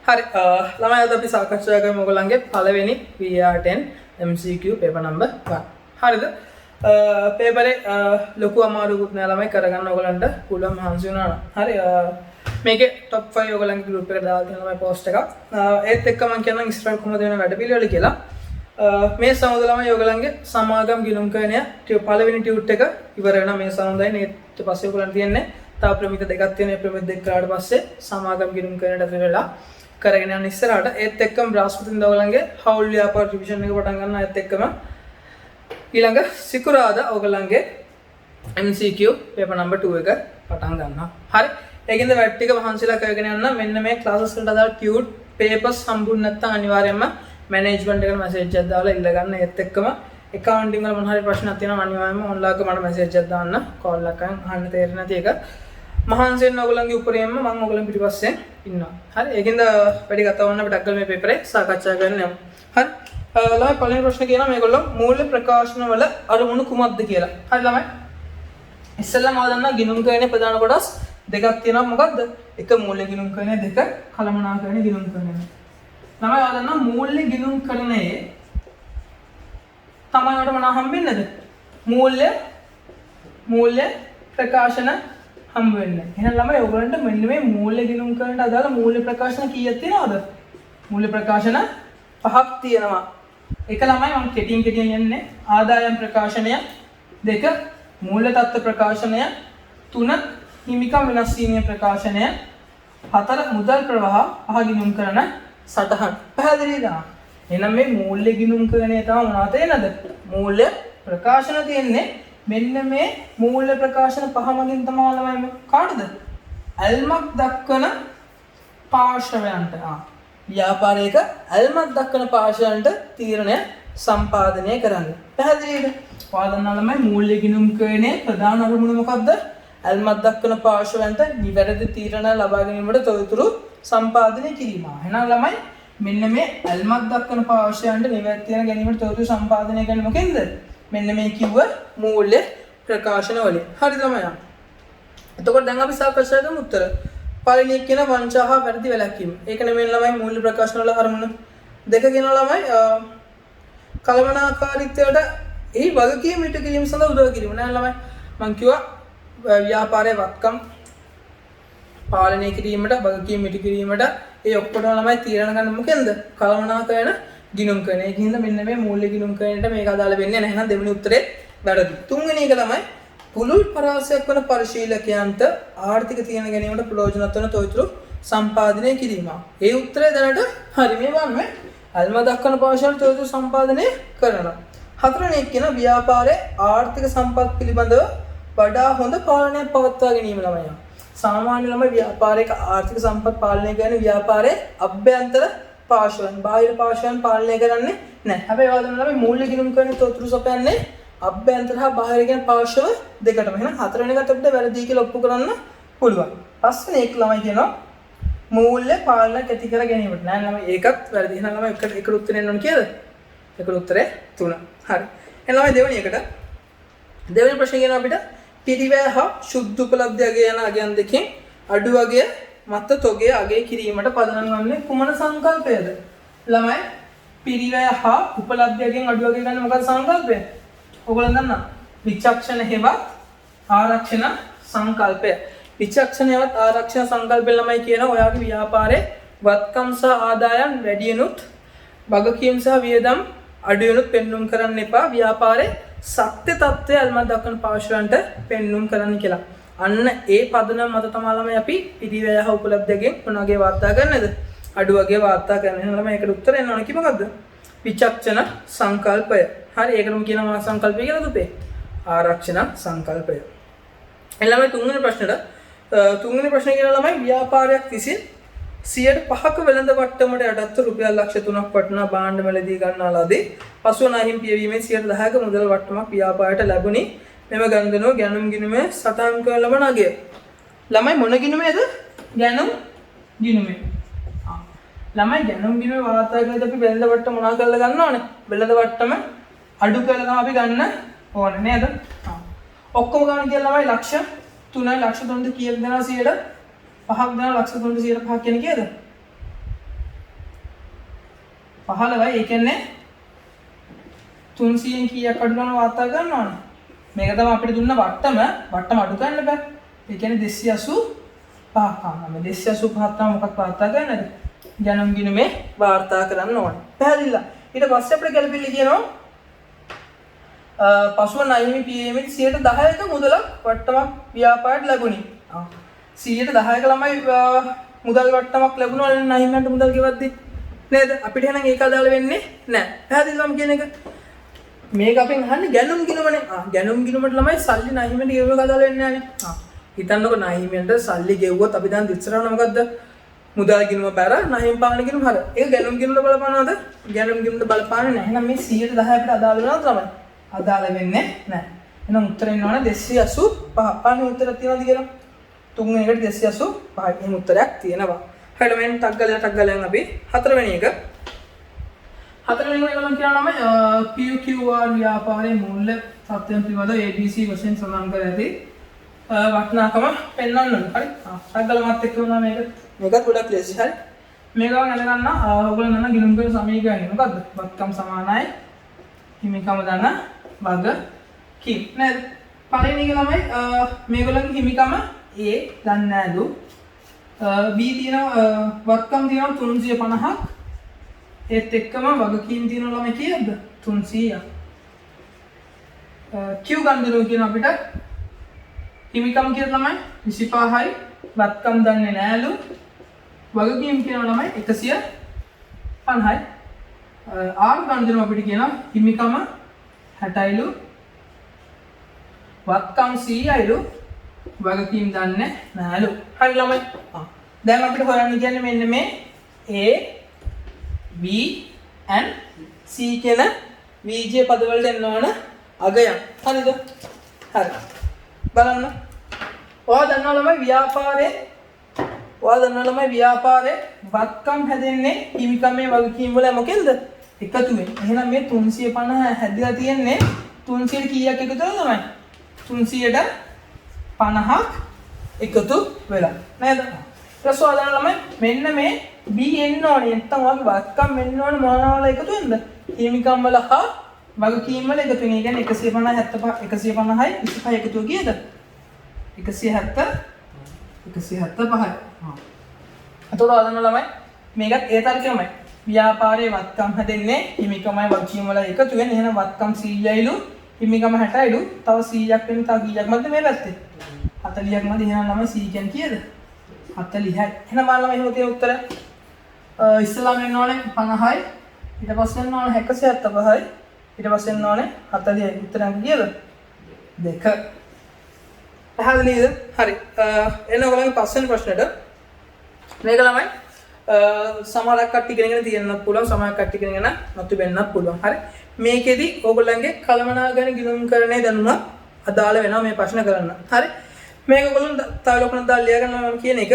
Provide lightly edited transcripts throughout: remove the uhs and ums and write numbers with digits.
හරි ළමයි අද අපි සාකච්ඡා කරමු ඔයගොල්ලන්ගේ පළවෙනි VR10 MCQ paper number 1. හරිද? පේපරේ ලොකු අමාරුකුත් නෑ ළමයි කරගන්න ඔයගොල්ලන්ට පුළුවන් මහන්සි වුණා නම්. හරි මේකේ top 5 ඔයගොල්ලන්ගේ group එකට දාලා තියෙනවා ළමයි post එකක්. ඒත් එක්ක මම කියන්නම් ඉස්සරහ කොහොමද වෙන වැඩපිළිවෙල කියලා. මේ සමුද ළමයි ඔයගොල්ලන්ගේ සමාගම් ගිණුම් කරණය පළවෙනි ටියුට් එක ඉවර වෙනවා මේ සමුදයි. ඊට පස්සේ ඔයගොල්ලන් තියන්නේ තව ප්‍රමිත දෙකක් තියෙනවා. ඒ ප්‍රමිත දෙක කරාට පස්සේ සමාගම් ගිණුම් කරණයට ඇතුල් වෙලා කරගෙන යන ඉස්සරහට ඒත් එක්කම බ්‍රහස්පතින්දා ඔයගොල්ලන්ගේ හවුල් ව්‍යාපාර රිවිෂන් එක පටන් ගන්නවා. ඒත් එක්කම ඊළඟ සිකුරාදා ඔයගොල්ලන්ගේ MCQ paper number 2 එක පටන් ගන්නවා. හරි. ඒකින්ද වැඩ ටික මහන්සිලා කරගෙන යන්න. මෙන්න මේ ක්ලාසස් වලට අදාළ ටියුට් papers හම්බුනේ නැත්නම් අනිවාර්යයෙන්ම මැනේජ්මන්ට් එකට මැසේජ් එකක් දාලා ඉල්ල ගන්න. ඒත් එක්කම accounting වල මොන හරි ප්‍රශ්නක් තියෙනවා අනිවාර්යයෙන්ම ඔන්ලයින් මට මැසේජ් එකක් දාන්න. කෝල් එකක් අහන්න තේරෙන්නේ නැති එක. මහන්සි වෙන ඔයගොල්ලන්ගේ උපරිමම මම ඔයගොල්ලන් පිටිපස්සෙන් ඉන්නවා. හරි. ඒකින්ද වැඩි කතා වුණා අපි ඩක්කල් මේ පේපරේ සාකච්ඡා කරන්න යමු. හරි. ළමයි පළවෙනි ප්‍රශ්නේ කියනවා මේගොල්ලෝ මූල්‍ය ප්‍රකාශන වල අරමුණු කුමක්ද කියලා. හරි ළමයි. ඉස්සෙල්ලාම ආවදන්න ගිණුම් කරන්නේ ප්‍රධාන කොටස් දෙකක් තියෙනවා. මොකද්ද? එක මූල්‍ය ගිණුම් කරණය, දෙක කළමනාකරණ ගිණුම් කරණය. ළමයි ආවදන්න මූල්‍ය ගිණුම් කරණයේ තමයි වලට මොනවා හම්බෙන්නේද? මූල්‍ය ප්‍රකාශන හම්බ වෙන්නේ. එහෙනම් ළමයි ඔයගොල්ලන්ට මෙන්න මේ මූල්‍ය ගිණුම් කරන්නට අදාළ මූල්‍ය ප්‍රකාශන කීයක් තියෙනවද? මූල්‍ය ප්‍රකාශන 5ක් තියෙනවා. එක ළමයි මම කෙටියෙන් යන්නේ ආදායම් ප්‍රකාශනය, 2 මූල්‍ය තත්ත්ව ප්‍රකාශනය, 3 හිමිකම් වෙනස් වීමේ ප්‍රකාශනය, 4 මුදල් ප්‍රවාහ, 5 ගිණුම් කරන සටහන්. පැහැදිලිද? එහෙනම් මේ මූල්‍ය ගිණුම් කරණය තමයි මොනවද තේනද? මූල්‍ය ප්‍රකාශන තියෙන්නේ මෙන්න මේ මූල්‍ය ප්‍රකාශන 5 මගින් තමයි ළමයි කාටද? ඇල්මක් දක්වන පාර්ශවයන්ට ව්‍යාපාරයක ඇල්මක් දක්වන පාර්ශවයන්ට තීරණය සම්පාදනය කරන්න. පැහැදිලිද? වාදනා ළමයි මූල්‍ය ගිණුම් කරණයේ ප්‍රධාන අරමුණ මොකක්ද? ඇල්මක් දක්වන පාර්ශවයන්ට නිවැරදි තීරණ ලබා ගැනීමට තොරතුරු සම්පාදනය කිරීම. එහෙනම් ළමයි මෙන්න මේ ඇල්මක් දක්වන පාර්ශවයන්ට නිවැරදි තීරණ ගැනීමට තොරතුරු සම්පාදනය කරන්නේ මොකෙන්ද? මෙන්න මේ කිව්ව මූල්‍ය ප්‍රකාශන වලින්. හරිද ළමයා? එතකොට දැන් අපි සාකච්ඡා කරමු උත්තර. පළවෙනි එක කියන වංචා හා වැරදි වැළැක්වීම. ඒක නෙමෙයි ළමයි මූල්‍ය ප්‍රකාශන වල අරමුණ. දෙක කියනවා ළමයි කළමනාකාරීත්වයට එහි වගකීම් ඉටු කිරීම සඳහා උදව් කිරීම. නෑ ළමයි මං කිව්වා ව්‍යාපාරයේ වත්කම් පාලනය කිරීමට වගකීම් ඉටු කිරීමට ඒ ඔක්කොම ළමයි තීරණ ගන්න මොකෙන්ද? කළමනාකරණ ගිණුම් කරන. ඒකින්ද මෙන්න මේ මූල්‍ය ගිණුම් කරණයට මේක අදාළ වෙන්නේ නැහැ. එහෙනම් දෙවෙනි උත්තරේ වැරදි. තුන්වෙනි එක ළමයි පුළුල් පරාසයක් වන පරිශීලකයන්ට ආර්ථික තීරණ ගැනීමට ප්‍රයෝජනවත් වන තොරතුරු සම්පාදනය කිරීම. ඒ උත්තරේ දැනට හරි. මේ වන්නේ අල්ම දක්වන පාර්ශවයන්ට තොරතුරු සම්පාදනය කරනවා. හතරවෙනි එක කියන ව්‍යාපාරයේ ආර්ථික සම්පත් පිළිබඳව වඩා හොඳ පාලනයක් පවත්වා ගැනීම ළමයි. සාමාන්‍ය ළමයි ව්‍යාපාරයක ආර්ථික සම්පත් පාලනය කරන ව්‍යාපාරයේ අභ්‍යන්තර පාර්ශවයන් බාහිර පාර්ශවයන් පාලනය කරන්නේ නැහැ. හැබැයි වාදන ළමයි මූල්‍ය ගිණුම් කරන තොරතුරු සපයන්නේ අභ්‍යන්තර හා බාහිර කියන පාර්ශව දෙකටම. එහෙනම් හතරවෙනි එකට අපිට වැරදි කියලා ඔප්පු කරන්න පුළුවන්. පස්වෙනි එක ළමයි කියනවා මූල්‍ය පාලනයක් ඇති කර ගැනීමට. නෑ ළමයි ඒකත් වැරදි. එහෙනම් ළමයි එකට උත්තරේ එන්න ඕන කියද? එකට උත්තරේ 3. හරි. එහෙනම් ළමයි දෙවෙනි එකට දෙවෙනි ප්‍රශ්නේ කියනවා අපිට පිරිවැය හා ශුද්ධ උපලබ්ධ අගය යන අගයන් දෙකෙන් අඩු අගය මත තොගය අගය කිරීමට පදනම් වන්නේ කුමන සංකල්පයද? ළමයි පිරිවැය හා උපලබ්ධයෙන් අඩු අගය ගන්න මොකක්ද සංකල්පය? ඔයගොල්ලෝ දන්නා විචක්ෂණ හේවත් ආරක්ෂණ සංකල්පය. විචක්ෂණ හේවත් ආරක්ෂණ සංකල්පය ළමයි කියන ඔයාගේ ව්‍යාපාරේ වත්කම් සහ ආදායම් වැඩියනුත් වගකීම් සහ වියදම් අඩුවෙනුත් පෙන්눔 කරන්න එපා. ව්‍යාපාරේ සත්‍ය తත්වය අල්මත් දක්වන පාර්ශවයන්ට පෙන්눔 කරන්න කියලා. අන්න ඒ පදනම මත තමයි ළමයි අපි පිරිවැය හා උපලබ්ධයෙන් මොනවාගේ වාර්තා කරන්නේද? අඩු වගේ වාර්තා කරන්න. එහෙනම් ළමයි ඒකට උත්තර එන්න ඕන කි මොකද්ද? විචක්ෂණ සංකල්පය. හරි ඒකටම කියනවා සංකල්පය කියලා දුපේ. ආරක්ෂණ සංකල්පය. ළමයි තුන්වෙනි ප්‍රශ්නේ කියන ළමයි ව්‍යාපාරයක් විසින් 5% වෙළඳ වට්ටමට යටත්ව රුපියල් ලක්ෂ 3ක් වටිනා භාණ්ඩ මිලදී ගන්නාලාදී පසුව ණයින් පියවීමෙන් 10%ක මුදල් වට්ටමක් ව්‍යාපාරයට ලැබුණි. මෙම ගණන්වල ගැනුම් ගිණුමේ සටහන් කරන ලබන අගය. ළමයි මොන ගිණුමේද? ගැනුම් ගිණුමේ. ළමයි ගැනුම් ගිණුමේ වාර්තා කරද්දී අපි වෙළඳ වට්ටම මොනවා කරලා ගන්න ඕනේ? වෙළඳ වට්ටම අඩු කරලා තමයි අපි ගන්න ඕනේ නේද? ඔක්කොම ගන්න කියලා ළමයි ලක්ෂ 3යි ලක්ෂ 3ද කීයද දෙනවා 100ට 5ක් දෙනවා ලක්ෂ 3ට 105ක් කියන්නේ කීයද? 15යි. ඒ කියන්නේ 300න් කීයක් අඩු කරන වාර්තා කරන්න ඕනේ. මේක තමයි අපිට දුන්න වට්ටම අඩු කරන්න බෑ. ඒ කියන්නේ 285 ගන්න. 285 තමයි මොකක් වාර්තා කරන්නද? ගැනුම් ගිණුමේ වාර්තා කරන්න ඕනේ. පැහැදිලිද? ඊට පස්සේ අපිට ගැළපෙන්නේ කියනවා පසුව නයිමි පීමේ 10%ක මුදලක් වට්ටමක් ව්‍යාපාරයට ලැබුණි. 10%ක ළමයි මුදල් වට්ටමක් ලැබුණා නයිමන්ට මුදල් ගෙවද්දි නේද? අපිට එහෙනම් ඒක අදාළ වෙන්නේ නැහැ. පැහැදිලිද මම කියන එක? මේක අපෙන් අහන්නේ ගැනුම් ගිණුමනේ. ගැනුම් ගිණුමට ළමයි සල්ලි නයිමන්ට ගෙවුව එක අදාළ වෙන්නේ නැහනේ. හිතන්නකො නයිමන්ට සල්ලි ගෙවුවොත් අපි දැන් ඉස්සරහම මොකද්ද? මුදල් ගිණුම බැර නයිම් පාන ගිණුම හර. ඒක ගැනුම් ගිණුමට බලපානවද? ගැනුම් ගිණුමට බලපාන්නේ නැහැ. එහෙනම් මේ 110 අපිට අදාළ වෙනවද ළමයි? අදාළ වෙන්නේ නැහැ. එහෙනම් උත්තරේ එන්න ඕනේ 285. පානේ උත්තරයක් තියනවද කියලා? තුන්වෙනි එකට 285. එහෙම උත්තරයක් තියෙනවා. හරියට මෙන්න ටක් ගාලා අපි හතරවෙනි එක. හතරවෙනි එක මම කියනවා නම් PQR ව්‍යාපාරයේ මූල්‍ය සත්‍යයන් පිළිබඳ ABC වශයෙන් සඳහන් කර ඇති වටිනාකම පෙන්වන්න ඕනේ. හරි. ටක් ගාලා මාත් එක්ක වුණා මේකත් ගොඩක් ලේසි. හරි. මේක ගන්න ගන්න ඔයගොල්ලෝ ගන්න ගිණුම් කරන සමීකරණය මොකද්ද? වත්කම් සමානයි හිමිකම දන්න වගකීම් නේද? පළවෙනි එක ළමයි මේගොල්ලන්ගේ හිමිකම A දන්නේ නැලු. B තියෙනවා වත්කම් තියෙනවා 350ක්. ඒත් එක්කම වගකීම් තියෙනවා ළමයි කීයක්ද? 300ක්. Q ගන්න දෙනවා කියන අපිට හිමිකම් කියන ළමයි 25යි. වත්කම් දන්නේ නැලු. වගකීම් කියන ළමයි 150යි. R ගන්න දෙනවා අපිට කියනවා හිමිකම 60යිලු. වත්කම් 100යිලු. වගකීම් දන්නේ නැලු. හරි ළමයි. දැන් අපිට හොයන්න කියන්නේ මෙන්න මේ A B and C කියන VJ පද වලට එන්න ඕන අගයන්. හරිද? හරි. බලන්න. ඔයා දන්නවා ළමයි ව්‍යාපාරේ වත්කම් හැදෙන්නේ හිමිකමේ වගකීම් වල මොකෙන්ද? එකතුවෙන්. එහෙනම් මේ 350 හැදිලා තියෙන්නේ 300ට කීයක් එකතු වෙනවද ළමයි? 300ට 50ක් එකතු වෙලා. නේද? ඊට පස්සේ ළමයි මෙන්න මේ B එන්න ඕනේ. නැත්තම් ඔයාගේ වත්කම් මෙන්න ඕනේ මොනවාවල එකතු වෙනද? හිමිකම් වල හා වගකීම් වල එකතු වෙන. ඒ කියන්නේ 150 150යි 25 එකතු කීයද? 175යි. එතකොට ආදන්න ළමයි මේකත් ඒ තර්කයමයි. ව්‍යාපාරයේ වත්කම් හැදෙන්නේ හිමිකමයි වගකීම් වල එකතු වෙන. එහෙනම් වත්කම් 100යිලු හිමිකම 60යිලු. තව 100ක් වෙන තව කීයක් මැද මේ පැත්තේ? 40ක් මැද. එහෙනම් ළමයි 100 කියන්නේ කීයද? 40යි. එහෙනම් බලන්න එහෙම තියෙන උත්තරය. ඉස්සලාම එන්න ඕනේ 50යි. ඊට පස්සේ එන්න ඕනේ 175යි. ඊට පස්සේ එන්න ඕනේ 40යි. උත්තරය කීයද? 2. පැහැදිලිද? හරි. එන්න ඔයගොල්ලන්ගේ පස්වෙනි ප්‍රශ්නෙට. මේක ළමයි සමහරක් කට්ටිය ඉගෙනගෙන තියෙන්නත් පුළුවන්, සමහරක් කට්ටිය ඉගෙනගෙන නැතු වෙන්නත් පුළුවන්. හරි. මේකෙදි ඔයගොල්ලන්ගේ කලමනාකරණ ගිණුම්කරණය දැනුම අදාළ වෙනවා මේ ප්‍රශ්න කරන්න. හරි. මේක ඔයගොල්ලෝ තව ලොකුනක් දාලා ලියා ගන්නවා මම කියන එක.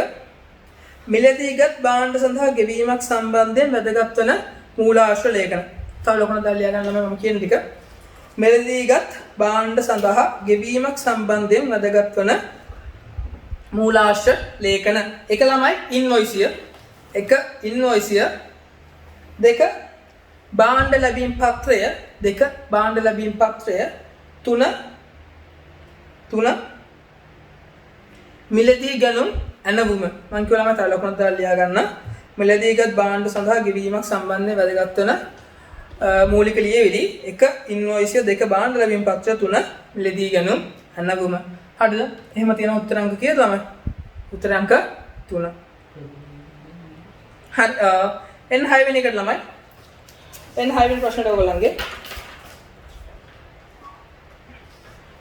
මිලදීගත් භාණ්ඩ සඳහා ගෙවීමක් සම්බන්ධයෙන් වැදගත් වන මූලාශ්‍ර ලේඛන. තව ලොකුනක් දාලා ලියා ගන්නවා මම කියන ටික. මිලදීගත් භාණ්ඩ සඳහා ගෙවීමක් සම්බන්ධයෙන් වැදගත් වන මූලාශ්‍ර ලේඛන. එක ළමයි ඉන්වොයිසිය, එක ඉන්වොයිසිය, දෙක භාණ්ඩ ලැබීම් පත්‍රය, දෙක භාණ්ඩ ලැබීම් පත්‍රය, තුන මිලදී ගැනුම් ඇනවුම. මම කියවලම තව ලකුණක් දාලා ලියා ගන්න. මිලදීගත් භාණ්ඩ සඳහා ගෙවීමක් සම්බන්ධයෙන් වැදගත් වන මූලික ලියවිලි. එක ඉන්වොයිසිය, දෙක භාණ්ඩ ලැබීම් පත්‍රය, තුන මිලදී ගැනුම් ඇනවුම. හරිද? එහෙම තියෙන උත්තර අංක කීයද ළමයි? උත්තර අංක 3. හරි. එන්න 6 වෙනි එකට ළමයි. එන්න 6 වෙනි ප්‍රශ්නට ඔයගොල්ලන්ගේ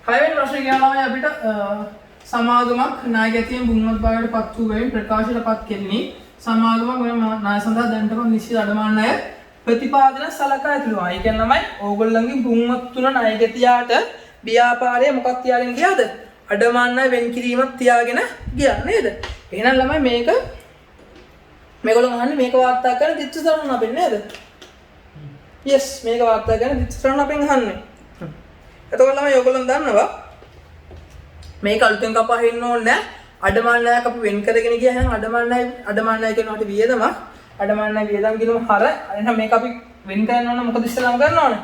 6 වෙනි ප්‍රශ්නේ කියනවා ළමයි අපිට සමාගමක් ණයගැතියෙන් බුම්වත් භාවයට පත් වූ බැවින් ප්‍රකාශයට පත් කෙරෙන්නේ සමාගමක් මෙම ණය සඳහා දැනටම නිශ්චිත අඩමාන ණය ප්‍රතිපාදන සලකා ඇතුළුවා. ඒ කියන්නේ ළමයි ඕගොල්ලන්ගේ බුම්වත් තුන ණයගැතියාට ව්‍යාපාරයේ මොකක් තියාගෙන ගියාද? අඩමාන ණය වෙන් කිරීමක් තියාගෙන ගියා නේද? එහෙනම් ළමයි මේගොල්ලෝ අහන්නේ මේක වාර්තා කරන දිත්‍රිසරණ අපෙන් නේද? yes මේක වාර්තා කරන දිත්‍රිසරණ අපෙන් අහන්නේ. එතකොට ළමයි ඔයගොල්ලෝ දන්නවා මේක අලුතෙන් කපා හින්න ඕනේ නැහැ. අඩමාන ණයක් අපි වෙන් කරගෙන ගියා. එහෙනම් අඩමාන ණය කියනකොට වියදමක්. අඩමාන ණය වියදම් ගිණුම හර එහෙනම් මේක අපි වෙන් කරන්න ඕන මොකද ඉස්සෙල්ලාම කරන්න ඕන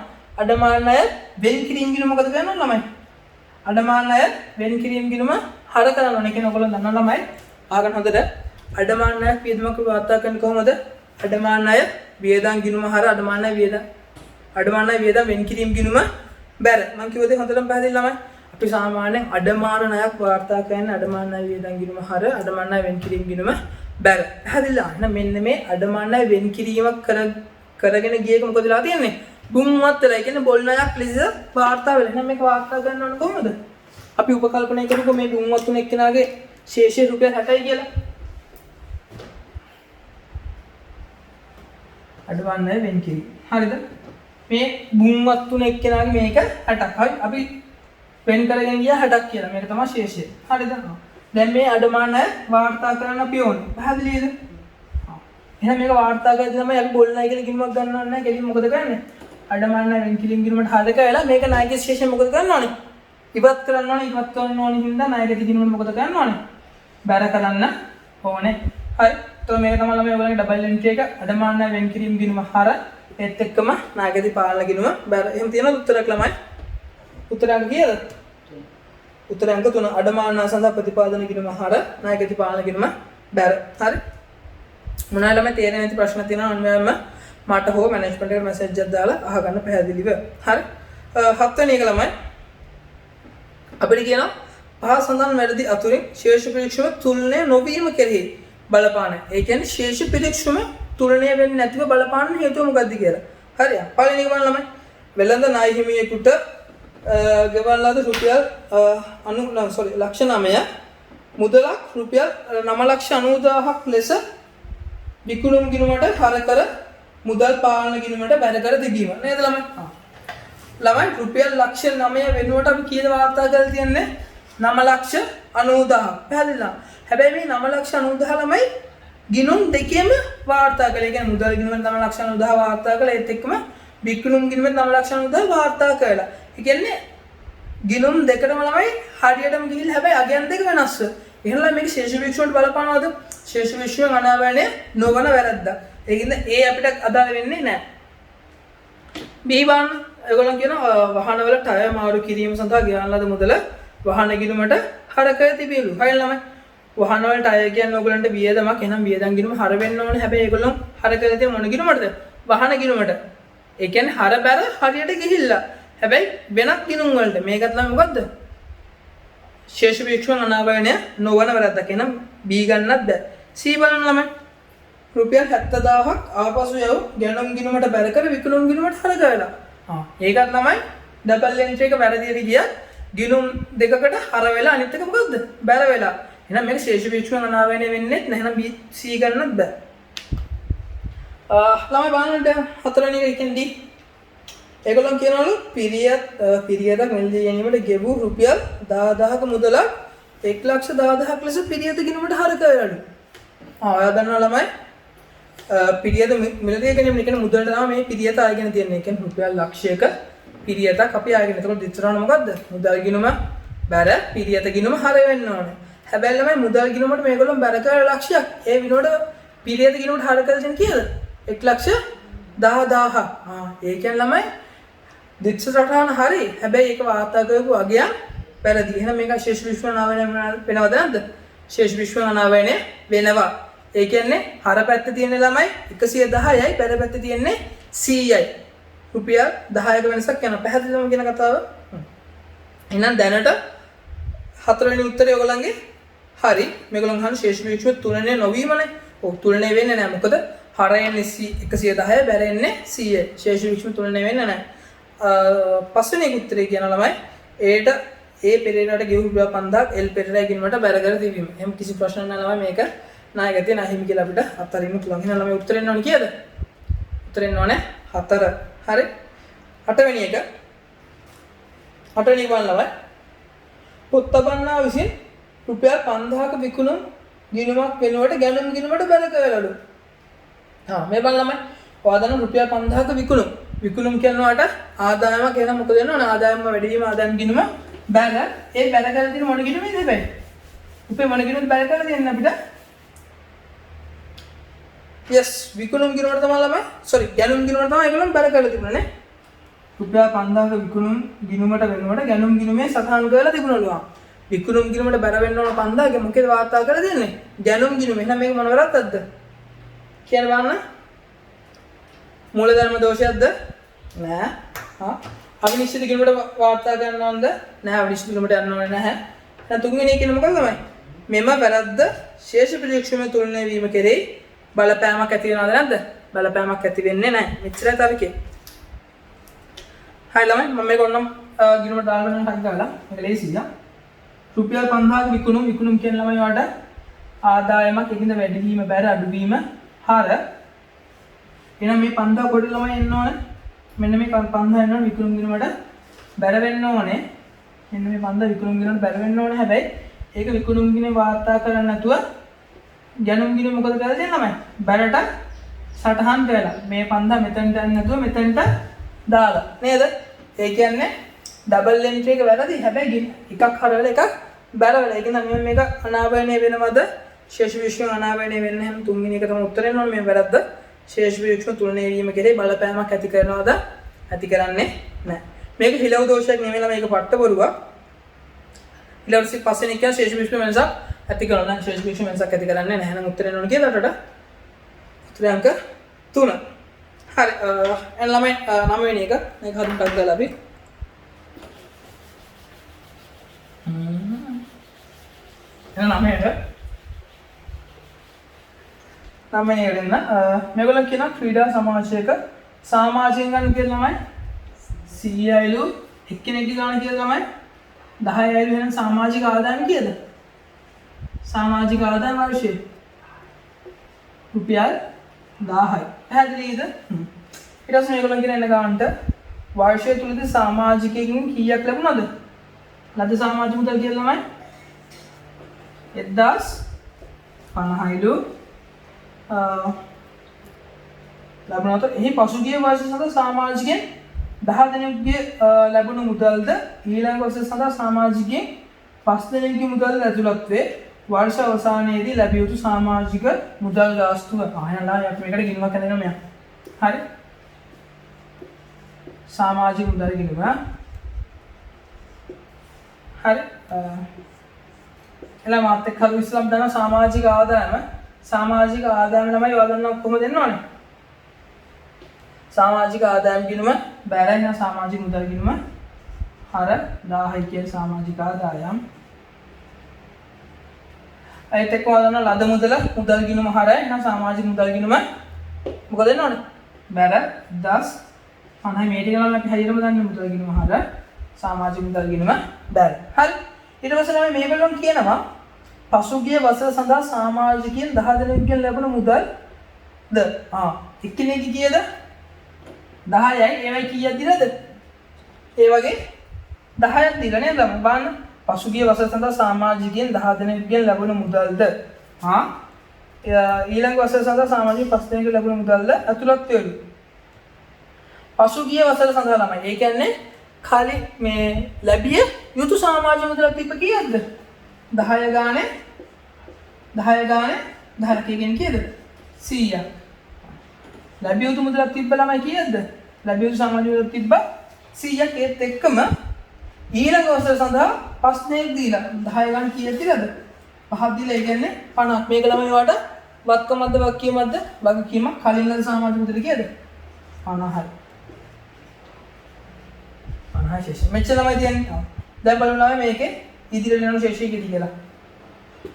අඩමාන ණය වෙන් කිරීම ගිණුම මොකද කරන්න ඕන ළමයි අඩමාන ණය වෙන් කිරීම ගිණුම හර කරන්න ඕන. ඒ කියන්නේ ඔයගොල්ලෝ දන්නවා ළමයි ආගන්න හොඳට අඩමාන ණයක් වියදමක් වාර්තා කරන්නේ කොහොමද? අඩමාන ණය වියදම් ගිණුම හර අඩමාන ණය වියදම් වෙන් කිරීම ගිණුම බැර. මම කිව්වද හොඳටම පැහැදිලි ළමයි. අපි සාමාන්‍යයෙන් අඩමාන ණයක් වාර්තා කරන්නේ අඩමාන ණය වියදම් ගිණුම හර අඩමාන ණය වෙන් කිරීම ගිණුම බැර. පැහැදිලිද? එහෙනම් මෙන්න මේ අඩමාන ණය වෙන් කිරීමක් කරගෙන ගියේක මොකද වෙලා තියෙන්නේ? දුම්වත් වෙලා. ඒ කියන්නේ බොල් ණයක් ලෙස වාර්තා වෙලා. එහෙනම් මේක වාර්තා කරන්න ඕන කොහොමද? අපි උපකල්පනය කරමුකෝ මේ දුම්වත් තුන එක්කෙනාගේ ශේෂය රුපියල් 60යි කියලා. අඩමාන ණය වෙන් කිරීම. හරිද? මේ දුම්වත් තුන එක්කෙනාගේ මේක 60ක්. හරි. අපි වෙන් කරගෙන ගියා 60ක් කියලා. මේක තමයි ශේෂය. හරිද? දැන් මේ අඩමාන ණය වාර්තා කරන්න අපි ඕනේ. පැහැදිලිද? එහෙනම් මේක වාර්තා කරද්දී තමයි අපි බොල් ණය කියලා ගිණුමක් ගන්න ඕනේ නැහැ. කෙලින් මොකද කරන්නේ? අඩමාන ණය වෙන් කිරීම ගිණුමට හරක වෙලා මේක ණයගේ ශේෂය මොකද කරන්න ඕනේ? ඉවත් කරන්න ඕනේ. ඉවත් කරන්න ඕනේ හින්දා ණයගේ ගිණුමට මොකද කරන්න ඕනේ? බැර කරන්න ඕනේ. හරි. එතකොට මේක තමයි ළමයි ඔයගොල්ලන්ගේ ඩබල් එන්ට්‍රි එක අඩමාන ණය වෙන් කිරීම ගිණුම හර ඒත් එක්කම ණයගේ පාලන ගිණුම බැර. එහෙම තියෙනවද උත්තරයක් ළමයි? උත්තරයක් කීයද? උත්තර අංක 3 අඩමාන ණය සඳහා ප්‍රතිපාදන ගිණුම හර ණයගේ පාලන ගිණුම බැර. හරි. මොනවා ළමයි තේරෙන්නේ නැති ප්‍රශ්න තියෙනවා අනිවාර්යයෙන්ම මට හෝ මැනේජ්මන්ට් එකට මැසේජ් එකක් දාලා අහගන්න පැහැදිලිව. හරි. 7 වෙනි එක ළමයි අපිට කියනවා පහ සඳහන් වැරදි අතුරින් ශේෂ පිරික්සම තුලනය නොවීම කෙරෙහි බලපාන. ඒ කියන්නේ ශේෂ පිරික්සම තුලනය වෙන්නේ නැතිව බලපාන හේතුව මොකක්ද කියලා. හරිය. පළවෙනි එක බලන්න ළමයි. වෙළඳ ණය හිමියෙකුට ගෙවල් ලද රුපියල් ලක්ෂ 9 මුදලක් රුපියල් 9,90,000ක් ලෙස විකුණුම් ගිණුමට හර කර මුදල් පාලන ගිණුමට බැර කර තිබීම නේද ළමයි? ළමයි රුපියල් ලක්ෂ 9 වෙනුවට අපි කීයද වාර්තා කරලා තියන්නේ? 9,90,000. පැහැදිලිද? හැබැයි මේ 9,90,000 ළමයි ගිණුම් දෙකේම වාර්තා කළේ. ඒ කියන්නේ මුදල් ගිණුමෙන් 9,90,000 වාර්තා කළා. ඒත් එක්කම විකුණුම් ගිණුමෙන් 9,90,000 වාර්තා කළා. ඒ කියන්නේ ගිණුම් දෙකටම ළමයි හරියටම ගිහිල්ලා හැබැයි අගයන් දෙක වෙනස්ව. එහෙනම් මේක ශේෂ වික්ෂුවට බලපානවද? ශේෂ වික්ෂුවෙන් අනාවරණය නොවන වැරද්දක්. ඒකින්ද A අපිට අදාළ වෙන්නේ නැහැ. B බලන්න. ඒගොල්ලෝ කියන වාහනවල ටයර් මාරු කිරීම සඳහා ගෙවන ලද මුදල වාහන ගිණුමට හර කර තිබියලු. හරිද ළමයි? වාහනවල ටයර් කියන්නේ ඔයගොල්ලන්ට වියදමක්. එහෙනම් වියදම් ගිණුම හර වෙන්න ඕනේ. හැබැයි ඒගොල්ලෝ හර කරලා තියෙන මොන ගිණුමටද? වාහන ගිණුමට. ඒ කියන්නේ හර බැර හරියට ගිහිල්ලා. හැබැයි වෙනත් ගිණුම් වලට මේකත් ළමයි මොකද්ද? ශේෂ වික්ෂුවන් අනාවරණය නොවන වැරද්දක්. එහෙනම් B ගන්නත් බෑ. C බලන්න ළමයි. රුපියල් 70,000ක් ආපසු යව ගැනුම් ගිණුමට බැර කර විකුණුම් ගිණුමට හර කරලා. ඒකත් ළමයි ඩබල් එන්ට්‍රි එක වැරදියට ගියත් ගිණුම් දෙකකට හර වෙලා අනිත් එක මොකද්ද? බැර වෙලා. එහෙනම් මේක ශේෂ වික්ෂුවන් අනාවරණය වෙන්නේ නැහැ. එහෙනම් B C ගන්නත් බෑ. ළමයි බලන්න හතරවෙනි එක ඉතින් D. ඒගොල්ලෝ කියනවලු පිරියදක් මෙල්දී ගැනීමට ගෙවූ රුපියල් 10,000ක මුදලක් 1,10,000ක් ලෙස පිරියද ගිණුමට හර කරලාලු. ඔයා දන්නවා ළමයි පිරියද මිලදී ගැනීම කියන්නේ මුදලට තමයි මේ පිරියත ආයගෙන තියෙන්නේ. ඒ කියන්නේ රුපියල් ලක්ෂයක පිරියතක් අපි ආයගෙන. එතකොට දිස්ත්‍රාණ මොකද්ද? මුදල් ගිණුම බැර පිරියත ගිණුම හර වෙන්න ඕනේ. හැබැයි ළමයි මුදල් ගිණුමට මේගොල්ලෝ බැර කරලා ලක්ෂයක්. ඒ විනෝඩ පිරියත ගිණුමට හර කරලා තියෙන කීයද? 1,10,000. ඒ කියන්නේ ළමයි දිස්ස රටාන හරි. හැබැයි ඒක වාර්තා කරපු අගයන් වැරදි. එහෙනම් මේක ශේෂ විශ්ව අනාවරණය වෙනවද නැද්ද? ශේෂ විශ්ව අනාවරණය වෙනවා. ඒ කියන්නේ හර පැත්තේ තියෙන ළමයි 110යි බැර පැත්තේ තියෙන්නේ 100යි. රුපියල් 10ක වෙනසක් යනවා. පැහැදිලිවම කියන කතාව. එහෙනම් දැනට හතරවෙනි උත්තරය ඔයගොල්ලන්ගේ හරි. මේගොල්ලන් අහන ශේෂ විශ්ව තුලනය නොවීමනේ. ඔව් තුලනය වෙන්නේ නැහැ. මොකද හර එන්නේ 110 බැර එන්නේ 100යි. ශේෂ විශ්ව තුලනය වෙන්නේ නැහැ. පස්වෙනි උත්තරේ කියන ළමයි ඒට ඒ පෙරේරාට ගෙවු රුපියල් 5000ක් එල් පෙරේරා ගිණුමට බැර කර තිබීම. එහෙනම් කිසි ප්‍රශ්නයක් නැහැ ළමයි මේක නායකතිය නැහිමි කියලා අපිට අත්හරින්න පුළුවන්. එහෙනම් ළමයි උත්තර එන්න ඕනේ කීයද? උත්තර එන්න ඕනේ 4. හරි. 8 වෙනි එක. 8 වෙනි එක බලන්න ළමයි. පුත්තබන්නා විසින් රුපියල් 5000ක විකුණුම් ගිණුමක් වෙනුවට ගැනුම් ගිණුමට බැර කරලාලු. මේ බලන්න ළමයි. ඔයා දන්න රුපියල් 5000ක විකුණුම් කියනවාට ආදායමක් එහෙනම් මොකද වෙනවද? ආදායම වැඩි වීම ආදායම් ගිණුම බැල ඒ බැල කරලා තියෙන මොන ගිණුමේද හැබැයි? රුපියල් මොන ගිණුමද බැල කරලා තියෙන්නේ අපිට? yes විකුණුම් ගිණුමට තමයි ළමයි sorry ගැනුම් ගිණුමට තමයි ඒගොල්ලෝ බැල කරලා තිබුණේ නේ රුපියල් 5000ක විකුණුම් ගිණුමට වෙනුවට ගැනුම් ගිණුමේ සටහන් කරලා තිබුණලු විකුණුම් ගිණුමට බැල වෙන්න ඕන 5000ක මොකද වාර්තා කරලා දෙන්නේ ගැනුම් ගිණුම එහෙනම් මේක මොන වැරද්දක්ද කියන්න බලන්න මූලධර්ම දෝෂයක්ද නෑ අවිනිශ්චිත ගිණුමට වාර්තා කරනවද නැහැ අවිනිශ්චිත ගිණුමට යන්න ඕනේ නැහැ දැන් තුන්වෙනි එක මොකක්ද ළමයි මෙම වැරද්ද ශේෂ ප්‍රතික්ෂේප තුලනය වීම කෙරෙහි බලපෑමක් ඇති වෙනවද නැද්ද බලපෑමක් ඇති වෙන්නේ නැහැ මෙච්චරයි තාවිකේ හයි ළමයි මම මේක ඔන්නම් ගිණුමට දාලා නම් ටක් ගාලා මේක ලේසියි රුපියල් 5000ක විකුණුම් කියන ළමයි වාට ආදායමක් එකින්ද වැඩි වීම බැර අඩු වීම හර එහෙනම් මේ 5000 කොටි ළමයි එන්න ඕනේ මෙන්න මේ 5000 එන්න ඕනේ විකුණුම් ගිණුමට බැර වෙන්න ඕනේ මෙන්න මේ 5000 විකුණුම් ගිණුමට බැර වෙන්න ඕනේ හැබැයි ඒක විකුණුම් ගිණුම වාර්තා කරන්න නැතුව ගැනුම් ගිණුම මොකද කරලා දෙන්නේ ළමයි බැරට සටහන් කරලා මේ 5000 මෙතනට යන්නේ නැතුව මෙතනට දාලා නේද ඒ කියන්නේ ඩබල් එන්ට්‍රි එක වැරදි හැබැයි එකක් හරවලා එකක් බැලවලා ඒක නම් මේක අනාවරණය වෙනවද ශේෂ විශ්ව අනාවරණය වෙන්න හැම තුන්වෙනි එක තමයි උත්තරේ නෝන මේ වැරද්ද ශේෂ විශ්ව තුලනය වීම කෙරේ බලපෑමක් ඇති කරනවද ඇති කරන්නේ නැහැ මේක හිලව් දෝෂයක් නෙමෙයිලා මේක පට්ට බරුවක් ඊළඟට පස්සේ නිකන් ශේෂ විශ්ව වෙනසක් ඇති කරනවා නම් ශේෂ විශ්ව වෙනසක් ඇති කරන්නේ නැහැ නම් උත්තරේ නෝන කියලාට උත්තරේ අංක 3 හරි එන්න ළමයි 9 වෙනි එක මේක හරියට ටක් දාලා අපි එන්න 9 එක 9 වෙනි එක මේගොල්ලෝ කියන ක්‍රීඩා සමාජයක සමාජයෙන් ගන්න කියලා තමයි 100යිලු එක්කෙනෙක්ගේ ගන්න කියලා තමයි 10යිලු වෙන සමාජික ආදායම කීයද සමාජික ආදායම අවශ්‍යයි රුපියල් 1000යි පැහැදිලිද ඊට පස්සේ මේගොල්ලෝ කියන එන්න ගන්නට වර්ෂය තුලදී සමාජිකයින් කීයක් ලැබුණාද ලද සමාජ මුදල් කියලා තමයි 1050යිලු ලැබුණාට එහි පසුගිය වර්ෂ සඳහා සමාජිකයන් 10 දෙනෙකුගේ ලැබුණු මුදල්ද ඊළඟ වර්ෂ සඳහා සමාජිකයන් 5 දෙනෙකුගේ මුදල් ඇතුළත් වේ වර්ෂ අවසානයේදී ලැබිය යුතු සමාජික මුදල් ගාස්තුව ආයනලා අපි මේකට ගිණුමක් හදනවා මෙයා හරි සමාජික මුදල් ගිණුම හරි එලා මාත් එක්ක හදු ඉස්ලාම් දන සමාජික ආදායම ළමයි වදන්න කොහොමද දෙන්න ඕනේ සමාජික ආදායම ගිණුම බැලයි නා සමාජික මුදල් ගිණුම හර 1000යි කියන සමාජික ආදායම් අයිත් එක්ක වදන්න ලද මුදල් ගිණුම හරයි නා සමාජික මුදල් ගිණුම මොකද දෙන්න ඕනේ බැල 1050යි මේ ටික නම් අපි හරියටම දන්නේ මුදල් ගිණුම හර සමාජික මුදල් ගිණුම බැල හරි ඊට පස්සේ තමයි මේගොල්ලෝ කියනවා පසුගිය වසර සඳහා සමාජිකයන් 10 දෙනෙකුගෙන් ලැබුණ මුදල්ද එක්කෙනෙක්ගේ කීයද 10යි ඒවයි කීයක් දිලාද ඒ වගේ 10ක් දිලා නේද බලන්න පසුගිය වසර සඳහා සමාජිකයන් 10 දෙනෙකුගෙන් ලැබුණ මුදල්ද ඊළඟ වසර සඳහා සමාජික 5 දෙනෙකුගෙන් ලැබුණ මුදල්ද ඇතුළත් වෙලු පසුගිය වසර සඳහා ළමයි ඒ කියන්නේ කලින් මේ ලැබිය යුතු සමාජ මුදලක් තිබ්බ කීයක්ද 10 ගානේ 10 කීයෙන් කීයද 100ක් ලැබිය යුතු මුදලක් තිබ්බ ළමයි කීයක්ද ලැබිය යුතු සමාජ මුදලක් තිබ්බ 100ක් ඒත් එක්කම ඊළඟ වසර සඳහා 5 දෙනෙක් දීලා 10 ගානේ කීයක් දිලාද 5ක් දීලා ඒ කියන්නේ 50ක් මේක ළමයි වාට වත්කමක්ද වගකීමක්ද වගකීමක් කලින් ලද සමාජ මුදල කීයද 50යි 50 ශේෂ මෙච්චර තමයි තියන්නේ දැන් බලමු ළමයි මේකේ ඉදිරියට යන ශේෂය කීයද කියලා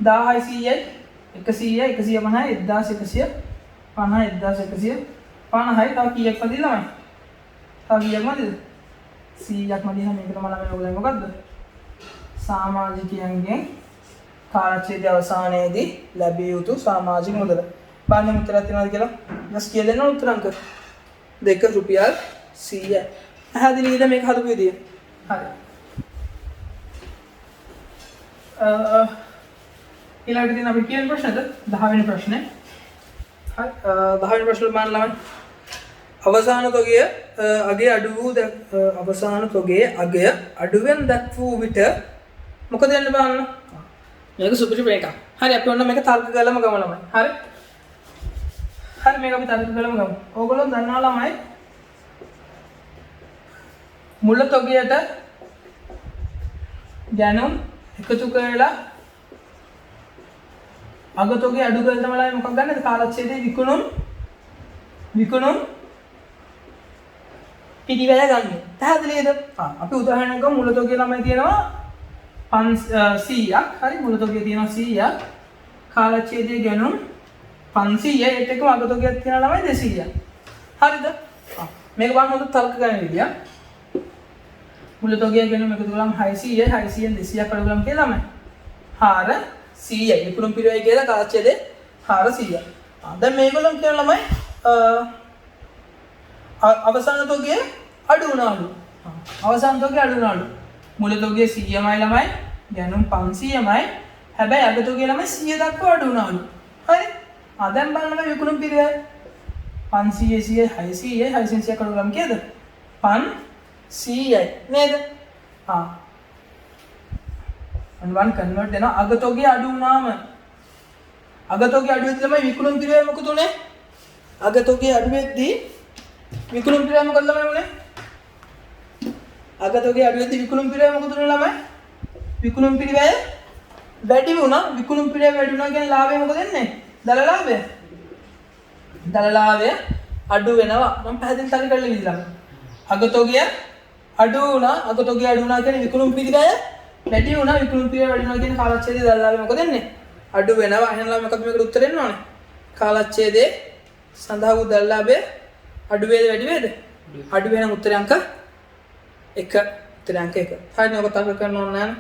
1000යි 100යි 150යි 1150 1150යි තව කීයක් මදිද ළමයි තව කීයක් මදිද 100ක් මදිද මේක තමයි ළමයි ඔයගොල්ලෝ මොකද්ද සමාජිකයන්ගෙන් කාලච්ඡේදය අවසානයේදී ලැබිය යුතු සමාජික මුදල බලන්න උත්තරයක් තියෙනවද කියලා just කියලා දෙන්න උත්තර අංක 2 රුපියල් 100යි පැහැදිලිද මේක හදපු විදිය හරි ඊළඟට තියෙන අපි කියන ප්‍රශ්නද 10 වෙනි ප්‍රශ්නේ හරි 10 වෙනි ප්‍රශ්නේ බලන්න ළමයි අවසාන තොගය අගය අඩු වූ අවසාන තොගයේ අගය අඩුවෙන් දක් වූ විට මොකද වෙන්න බලන්න මේක සුපිරි එකක් හරි අපි ඔන්න මේක තර්ක කරලාම ගමු ළමයි හරි හරි මේක අපි තර්ක කරමු ගමු. ඕගොල්ලෝ දන්නවා ළමයි මුල තොගයට ගැනුම් එකතු කරලා අග තොගේ අඩු කරලා තමයි මොකක් ගන්නද? කාලච්ඡේදයේ විකුණුම් පිටිවැය ගන්න. පැහැදිලිද? අපි උදාහරණයක් ගමු. මුල තොගේ ළමයි තියෙනවා 100ක්. හරි මුල තොගේ තියෙනවා 100ක්. කාලච්ඡේදයේ ගැනුම් 500 ඒත් එක්කම අග තොගයක් තියෙනවා ළමයි 200ක්. හරිද? මේක බලන්න හොඳට තර්ක කරන විදිය. මුල තොගේ ගැනුම් එකතු කළාම 600යි 600න් 200ක් අඩු කළාම කියලා ළමයි 400යි. විකුණුම් පිළිවෙයි කියලා කාලච්ඡේදයේ 400යි. දැන් මේගොල්ලන් කියන ළමයි අවසාන තොගය අඩු වුණාලු. අවසාන තොගය අඩු වුණාලු. මුල තොගය 100යි ළමයි, ගැනුම් 500යි. හැබැයි අග තොගය ළමයි 100 දක්වා අඩු වුණාලු. හරි? දැන් බලන්න විකුණුම් පිළිවෙල 500 100 600යි 600ක් අඩු වුණාම කීයද? 500යි නේද? අනුවන් කන්වර්ට් වෙනවා අග තොගය අඩු වුණාම අග තොගය අඩු වෙද්දී ළමයි විකුණුම් පිළිවෙල මොකද උනේ? අග තොගය අඩු වෙද්දී විකුණුම් පිළිවෙල මොකද ළමයි උනේ? අග තොගය අඩු වෙද්දී විකුණුම් පිළිවෙල මොකද උනේ ළමයි? විකුණුම් පිළිවෙල වැඩි වුණා. විකුණුම් පිළිවෙල වැඩි වුණා කියන්නේ ලාභය මොකද වෙන්නේ? දල ලාභය. දල ලාභය අඩු වෙනවා. මම පැහැදිලි කරලා ඉල්ලන්න. අග තොගය අඩු වුණා. අග තොගය අඩු වුණා කියන්නේ විකුණුම් පිළිවෙල වැඩි වුණා. විකුණුම් පිළිවෙල වැඩි වුණා කියන්නේ කාලච්ඡේදයේ දල ලාභය මොකද වෙන්නේ? අඩු වෙනවා. එහෙනම් මොකද මේකට උත්තර දෙන්න ඕනේ? කාලච්ඡේදයේ සඳහා වූ දල ලාභය අඩු වේද වැඩි වේද? අඩු වෙන උත්තරය අංක 1. උත්තරය අංක 1. හරිනේ ඔක තර්ක කරන්න ඕන නෑ.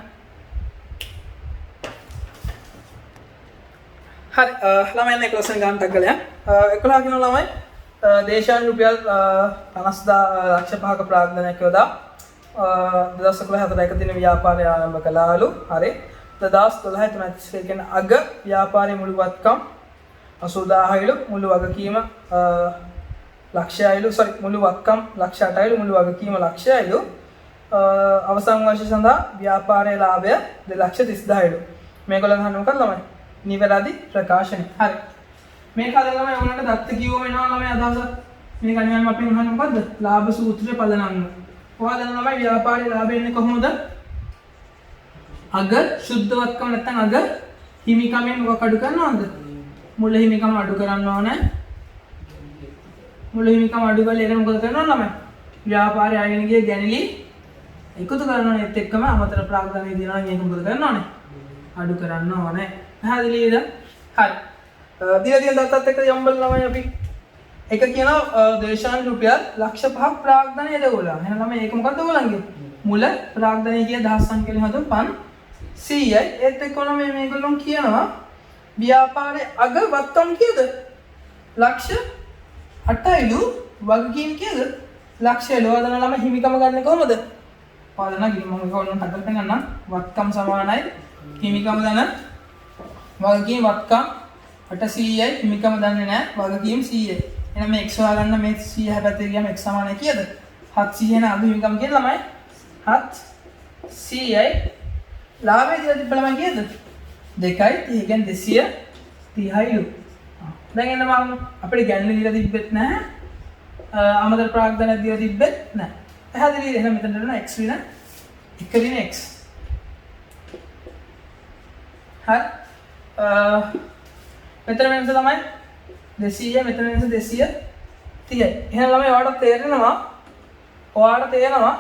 හරි ළමයි එන්නේ ක්ලාස් එක ගන්න ටග්ගලයක්. 11 කියන ළමයි දේශාන් රුපියල් 50000 ප්‍රාග්ධනයක් යොදා 2011 දින ව්‍යාපාරය ආරම්භ කළාලු. හරි 2012 තුනක් කියන අග ව්‍යාපාරයේ මුළු වත්කම් 80000යිලු මුළු වගකීම ලක්ෂයයිලු මුළු වත්කම් ලක්ෂ 8යිලු මුළු වගකීම ලක්ෂයයිලු අවසන් වර්ෂය සඳහා ව්‍යාපාරයේ ලාභය 230000යිලු. මේගොල්ලන් අහන්න මොකක්ද ළමයි? නිවැරදි ප්‍රකාශනය. හරි. මේක අද ළමයි ඔයගොල්ලන්ට දත්ත කිව්වම එනවා ළමයි අදහස. මේක අනිවාර්යයෙන්ම අපි අහන්නේ මොකද්ද? ලාභ සූත්‍රය පදනම්ම. ඔයාලා දන්නවා ළමයි ව්‍යාපාරයේ ලාභය එන්නේ කොහොමද? අග සුද්ධවත්කම නැත්නම් අග හිමිකමෙන් මොකක් අඩු කරනවද? මුල හිමිකම අඩු කරන්න ඕනේ. මුල හිමිකම අඩු කරලා ඒක මොකද කරනවද ළමයි? ව්‍යාපාරයේ ආයතනයේ ගැණිලි එකතු කරනවා ඒත් එක්කම අමතර ප්‍රාග්ධනය දිනවා මේක මොකද කරන්න ඕනේ? අඩු කරන්න ඕනේ. පැහැදිලිද? හරි. දින දත්තත් එක්ක යම්බල් ළමයි අපි එක කියනවා දේශාන් රුපියල් ලක්ෂ 5ක් ප්‍රාග්ධනය දවලා. එහෙනම් ළමයි ඒක මොකද්ද ඔයගොල්ලන්ගේ? මුල ප්‍රාග්ධනය කිය දහස් සංඛ්‍යාවෙන් හදුන් 500යි. ඒත් එක්කම මේගොල්ලෝ කියනවා ව්‍යාපාරයේ අග වත්කම් කීයද? ලක්ෂ 8යිලු වගකීම් කීයද? ලක්ෂයලු. ආදන ළමයි හිමිකම ගන්න කොහමද? පාදන ගිහින් මම ඔයගොල්ලන්ට හදලා පෙන්නන්නම්. වත්කම් සමානයි හිමිකම දන වගකීම් වත්කම් 800යි හිමිකම දන්නේ නැහැ වගකීම් 100යි. එහෙනම් මේ x හොයාගන්න මේ 100 හැපැත්තේ ගියාම x සමානයි කීයද? 700 න අඩු හිමිකම කියන ළමයි 700යි ලාභය කියලා තිබ්බ ළමයි කීයද? 2යි 30 කියන්නේ 230යිලු. දැන් එන්න මම අපිට ගැන්නේ දීලා තිබ්බෙත් නැහැ. අමතර ප්‍රාග්ධනයක් දීලා තිබ්බෙත් නැහැ. පැහැදිලිද? එහෙනම් මෙතන දෙනවා x වින 1 දින x. හරි. මෙතන වෙනස තමයි 200 මෙතන වෙනස 230යි. එහෙනම් ළමයි ඔයාලට තේරෙනවා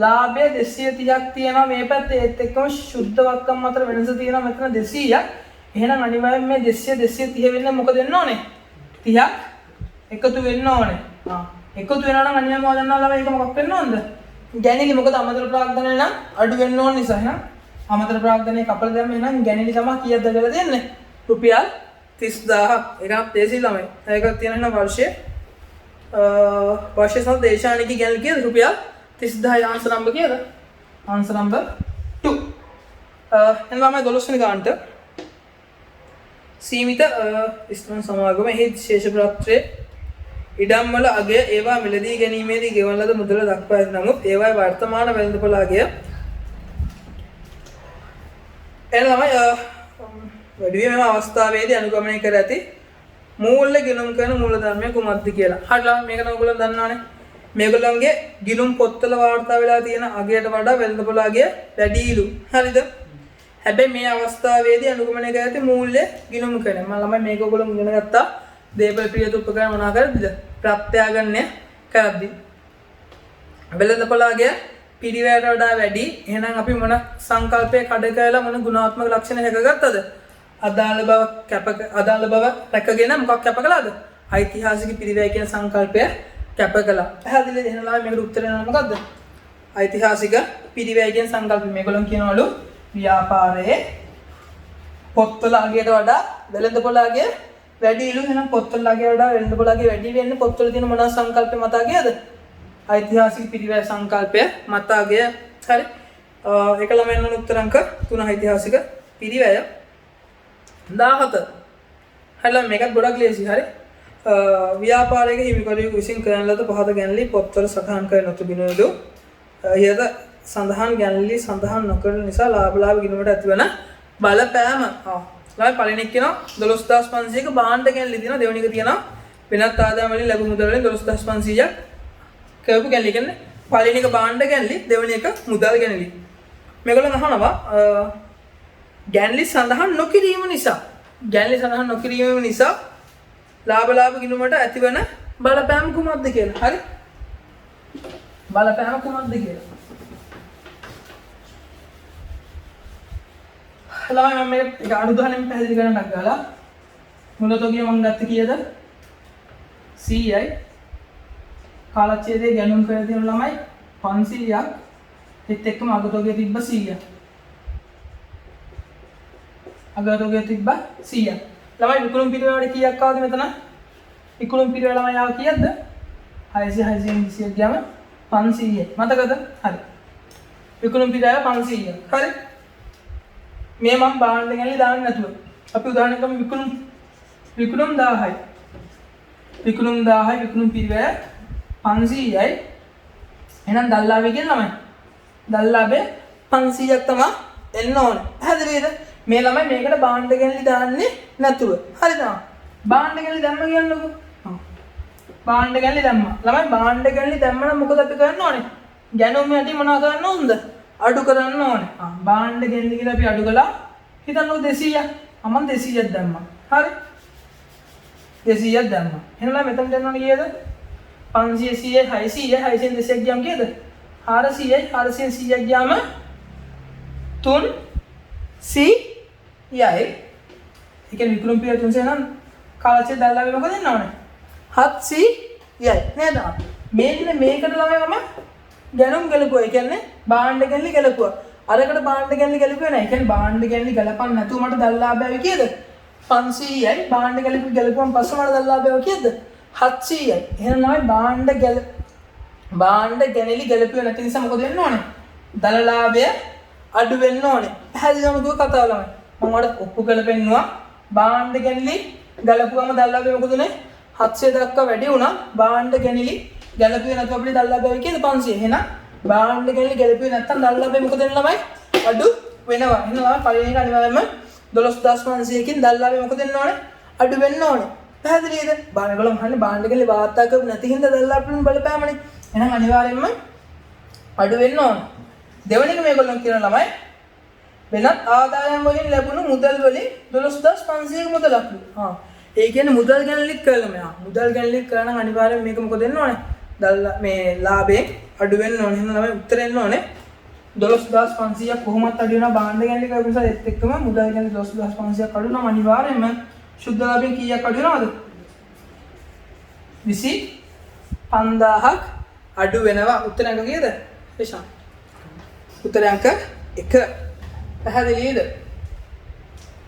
ලාභය 230ක් තියෙනවා මේ පැත්තේ ඒත් එක්කම සුද්ධ වත්කම් අතර වෙනස තියෙනවා මෙතන 200ක්. එහෙනම් අනිවාර්යෙන් මේ 200 230 වෙන්න මොකද වෙන්න ඕනේ? 30ක් එකතු වෙන්න ඕනේ. එකතු වෙනවා නම් අනිවාර්යයෙන්ම හදන්නවා ළමයි ඒක මොකක් වෙන්න ඕනද? ගැණිලි මොකද අමතර ප්‍රාග්ධනය නම් අඩු වෙන්න ඕන නිසා එහෙනම් අමතර ප්‍රාග්ධනය කපලා දැම්ම එහෙනම් ගැණිලි තමයි කීයද කියලා දෙන්නේ? රුපියල් 30000ක්. ඒකත් තේසි ළමයි. ඒකක් තියෙන එහෙනම් වර්ෂයේ සඳ දේශානිකී ගැණිලි කීයද? රුපියල් 30000යි. ආන්සර් නම්බර් කීයද? Answer number 2. එහෙනම් ළමයි 12 වෙනි ගානට සීමිත ස්ථාන සමාගම එහි ශේෂ ප්‍රත්‍රයේ ඉඩම් වල අගය ඒවා මිලදී ගැනීමේදී ගෙවන ලද මුදල දක්වා ඇති නමුත් ඒවායේ වර්තමාන වෙළඳපොළ අගය එන ළමයි වැඩි වීම අවස්ථාවේදී අනුගමනය කර ඇති මූල්‍ය ගිණුම් කරන මූලධර්මය කුමක්ද කියලා. හරිලා මේක නම් ඔයගොල්ලෝ දන්නවනේ. මේගොල්ලන්ගේ ගිණුම් පොත්වල වාර්තා වෙලා තියෙන අගයට වඩා වෙළඳපොළ අගය වැඩිලු. හරිද? හැබැයි මේ අවස්ථාවේදී අනුගමනය කර ඇති මූල්‍ය ගිණුම් කරන. මම ළමයි මේක ඔයගොල්ලෝ ඉගෙන ගත්තා. දේපල ප්‍රියත උපකරණ මොනවා කරද්දිද? ප්‍රත්‍යාගණ්‍ය කරද්දි. වෙළඳපොළ අගය පිරිවැයට වඩා වැඩි. එහෙනම් අපි මොන සංකල්පයක කඩ කරලා මොන ගුණාත්මක ලක්ෂණ හැකගත්තද? අදාළ බව රැකගෙන මොකක් කැප කළාද? ඓතිහාසික පිරිවැය කියන සංකල්පය කැප කළා. පැහැදිලිද? එහෙනම් මේකට උත්තරය මොකද්ද? ඓතිහාසික පිරිවැය කියන සංකල්පය. මේගොල්ලෝ කියනවලු ව්‍යාපාරයේ පොත්වල අගයට වඩා වෙළඳපොළ අගය වැඩිලු. එහෙනම් පොත්වල අගය වඩා වෙළඳපොළ අගය වැඩි වෙන්නේ පොත්වල තියෙන මොන සංකල්පය මත අගයද? ඓතිහාසික පිරිවැය සංකල්පය මත අගය. හරි. ඒක ළමයන් වල උත්තර අංක 3 ඓතිහාසික පිරිවැය 17. හරිලා මේකත් ගොඩක් ලේසි. හරි. ව්‍යාපාරයක හිමිකරුවෙකු විසින් කරන ලද පහත ගැන්ලි පොත්වල සටහන් කර නොතිබෙනලු. ඉහත සඳහන් ගැන්ලි සඳහන් නොකරන නිසා ලාභ ගිණුමට ඇතිවන බලපෑම. ළමයි පළවෙනි එක කියනවා 12500ක භාණ්ඩ ගැන්ලි තියෙනවා. දෙවෙනි එක තියෙනවා වෙනත් ආදායම් වලින් ලැබු මුදල් වලින් 12500ක් කරපු ගැන්ලි. කියන්නේ පළවෙනි එක භාණ්ඩ ගැන්ලි, දෙවෙනි එක මුදල් ගැන්ලි. මේගොල්ලෝ අහනවා ගැන්ලි සඳහන් නොකිරීම නිසා ලාභ ගිණුමට ඇතිවන බලපෑම කුමක්ද කියලා. හරි. බලපෑම කුමක්ද කියලා. ළමයි මම මේක එක අනුදානෙන් පැහැදිලි කරන්නක් ගාලා මුලතෝගිය මම ගත්ත කීයද? 100යි. කාලච්ඡේදයේ ගැනුම් කරලා තියෙන ළමයි 500ක්. ඒත් එක්කම අගතෝගිය තිබ්බ 100ක්. අගතෝගිය තිබ්බ 100ක්. ළමයි විකුණුම් පිරිවෙලට කීයක් ආවද මෙතන? විකුණුම් පිරිවෙල ළමයි ආව කීයක්ද? 600 ගියාම 500යි. මතකද? හරි. විකුණුම් පිරිවෙල 500ක්. හරි. මේ මම භාණ්ඩ ගැනලි දාන්නේ නැතුව. අපි උදාහරණයක් ගමු විකුණුම් 1000යි. විකුණුම් පිරිවෙල 500යි. එහෙනම් දල්ලාභය කියන ළමයි. දල්ලාභය 500ක් තමයි එන්න ඕනේ. පැහැදිලිද? මේ ළමයි මේකට භාණ්ඩ ගැනලි දාන්නේ නැතුව. හරිද? භාණ්ඩ ගැනලි දැම්ම කියන්නකෝ. භාණ්ඩ ගැනලි දැම්මා. ළමයි භාණ්ඩ ගැනලි දැම්ම නම් මොකද අපි කරන්න ඕනේ? ගැනුම් යටි මොනවා කරන්න ඕනද? අඩු කරන්න ඕනේ. භාණ්ඩ ගැනලි කියලා අපි අඩු කළා. හිතන්නකෝ 200ක්. මම 200ක් දැම්මා. හරි? 200ක් දැම්මා. එහෙනම් මෙතන දෙන්න ඕනේ කීයද? 500 600 200ක් ගියාම කීයද? 400යි 100ක් ගියාම 300යි. ඒ කියන්නේ විකුණුම් පිරිවෙල 300 නම් කාලච්ඡේද දල්ලාවේ මොකද දෙන්න ඕනේ? 700යි නේද? මෙන්න මේකට ළමයි මම ගැනුම් ගලපුවා. ඒ කියන්නේ භාණ්ඩ ගැනලි ගලපුවා. අරකට භාණ්ඩ ගැනලි ගලපුවේ නැහැ. ඒ කියන්නේ භාණ්ඩ ගැනලි ගලපන්න නැතුව මට දල්ලාභය කීයද? 500යි. භාණ්ඩ ගැනලි ගලපුවම පස්සේ මට දල්ලාභය කීයද? 700යි. එහෙනම් නයි භාණ්ඩ ගැනලි ගලපුවේ නැති නිසා මොකද වෙන්න ඕනේ? දලලාභය අඩු වෙන්න ඕනේ. පැහැදිලිවම දුව කතාව ළමයි. මම වඩ ඔප්පු කරලා පෙන්නුවා. භාණ්ඩ ගැනලි ගලපුවම දල්ලාභය මොකද උනේ? 700 දක්වා වැඩි වුණා. භාණ්ඩ ගැනලි ගලපුවේ නැතුව අපිට දල්ලාභය කීයද? 500. එහෙනම් භාණ්ඩ ගැනලි ගලපුවේ නැත්තම් දල්ලාභය මොකද වෙන්නේ ළමයි? අඩු වෙනවා. එහෙනම් ළමයි පළවෙනි එක අනිවාර්යයෙන්ම 12500කින් දල්ලාභය මොකද වෙන්න ඕනේ? අඩු වෙන්න ඕනේ. පැහැදිලිද? බලන්න හන්නේ භාණ්ඩ ගැනලි වාර්තා කරපු නැති හින්දා දල්ලාභයෙන් බලපෑමනේ. එහෙනම් අනිවාර්යයෙන්ම අඩු වෙන්න ඕනේ. දෙවෙනි එක මේගොල්ලෝ කියන ළමයි වෙනත් ආදායම් වලින් ලැබුණු මුදල් වලින් 12500ක මුදලක්ලු. ඒ කියන්නේ මුදල් ගැනලිත් කළා මෙයා. මුදල් ගැනලිත් කරා නම් අනිවාර්යයෙන් මේක මොකද වෙන්න ඕනේ? මේ ලාභයෙන් අඩු වෙන්න ඕනේ. එහෙනම් ළමයි උත්තර එන්න ඕනේ 12500ක් කොහොමත් අඩු වෙනවා භාණ්ඩ ගැනලි කරපු නිසා ඒත් එක්කම මුදල් ගැනලි 12500ක් අඩු වෙනවා අනිවාර්යයෙන්ම සුද්ධ ලාභයෙන් කීයක් අඩු වෙනවද? 25000ක් අඩු වෙනවා. උත්තර අංක කීයද? එෂාන්. උත්තර අංක 1. පැහැදිලිද?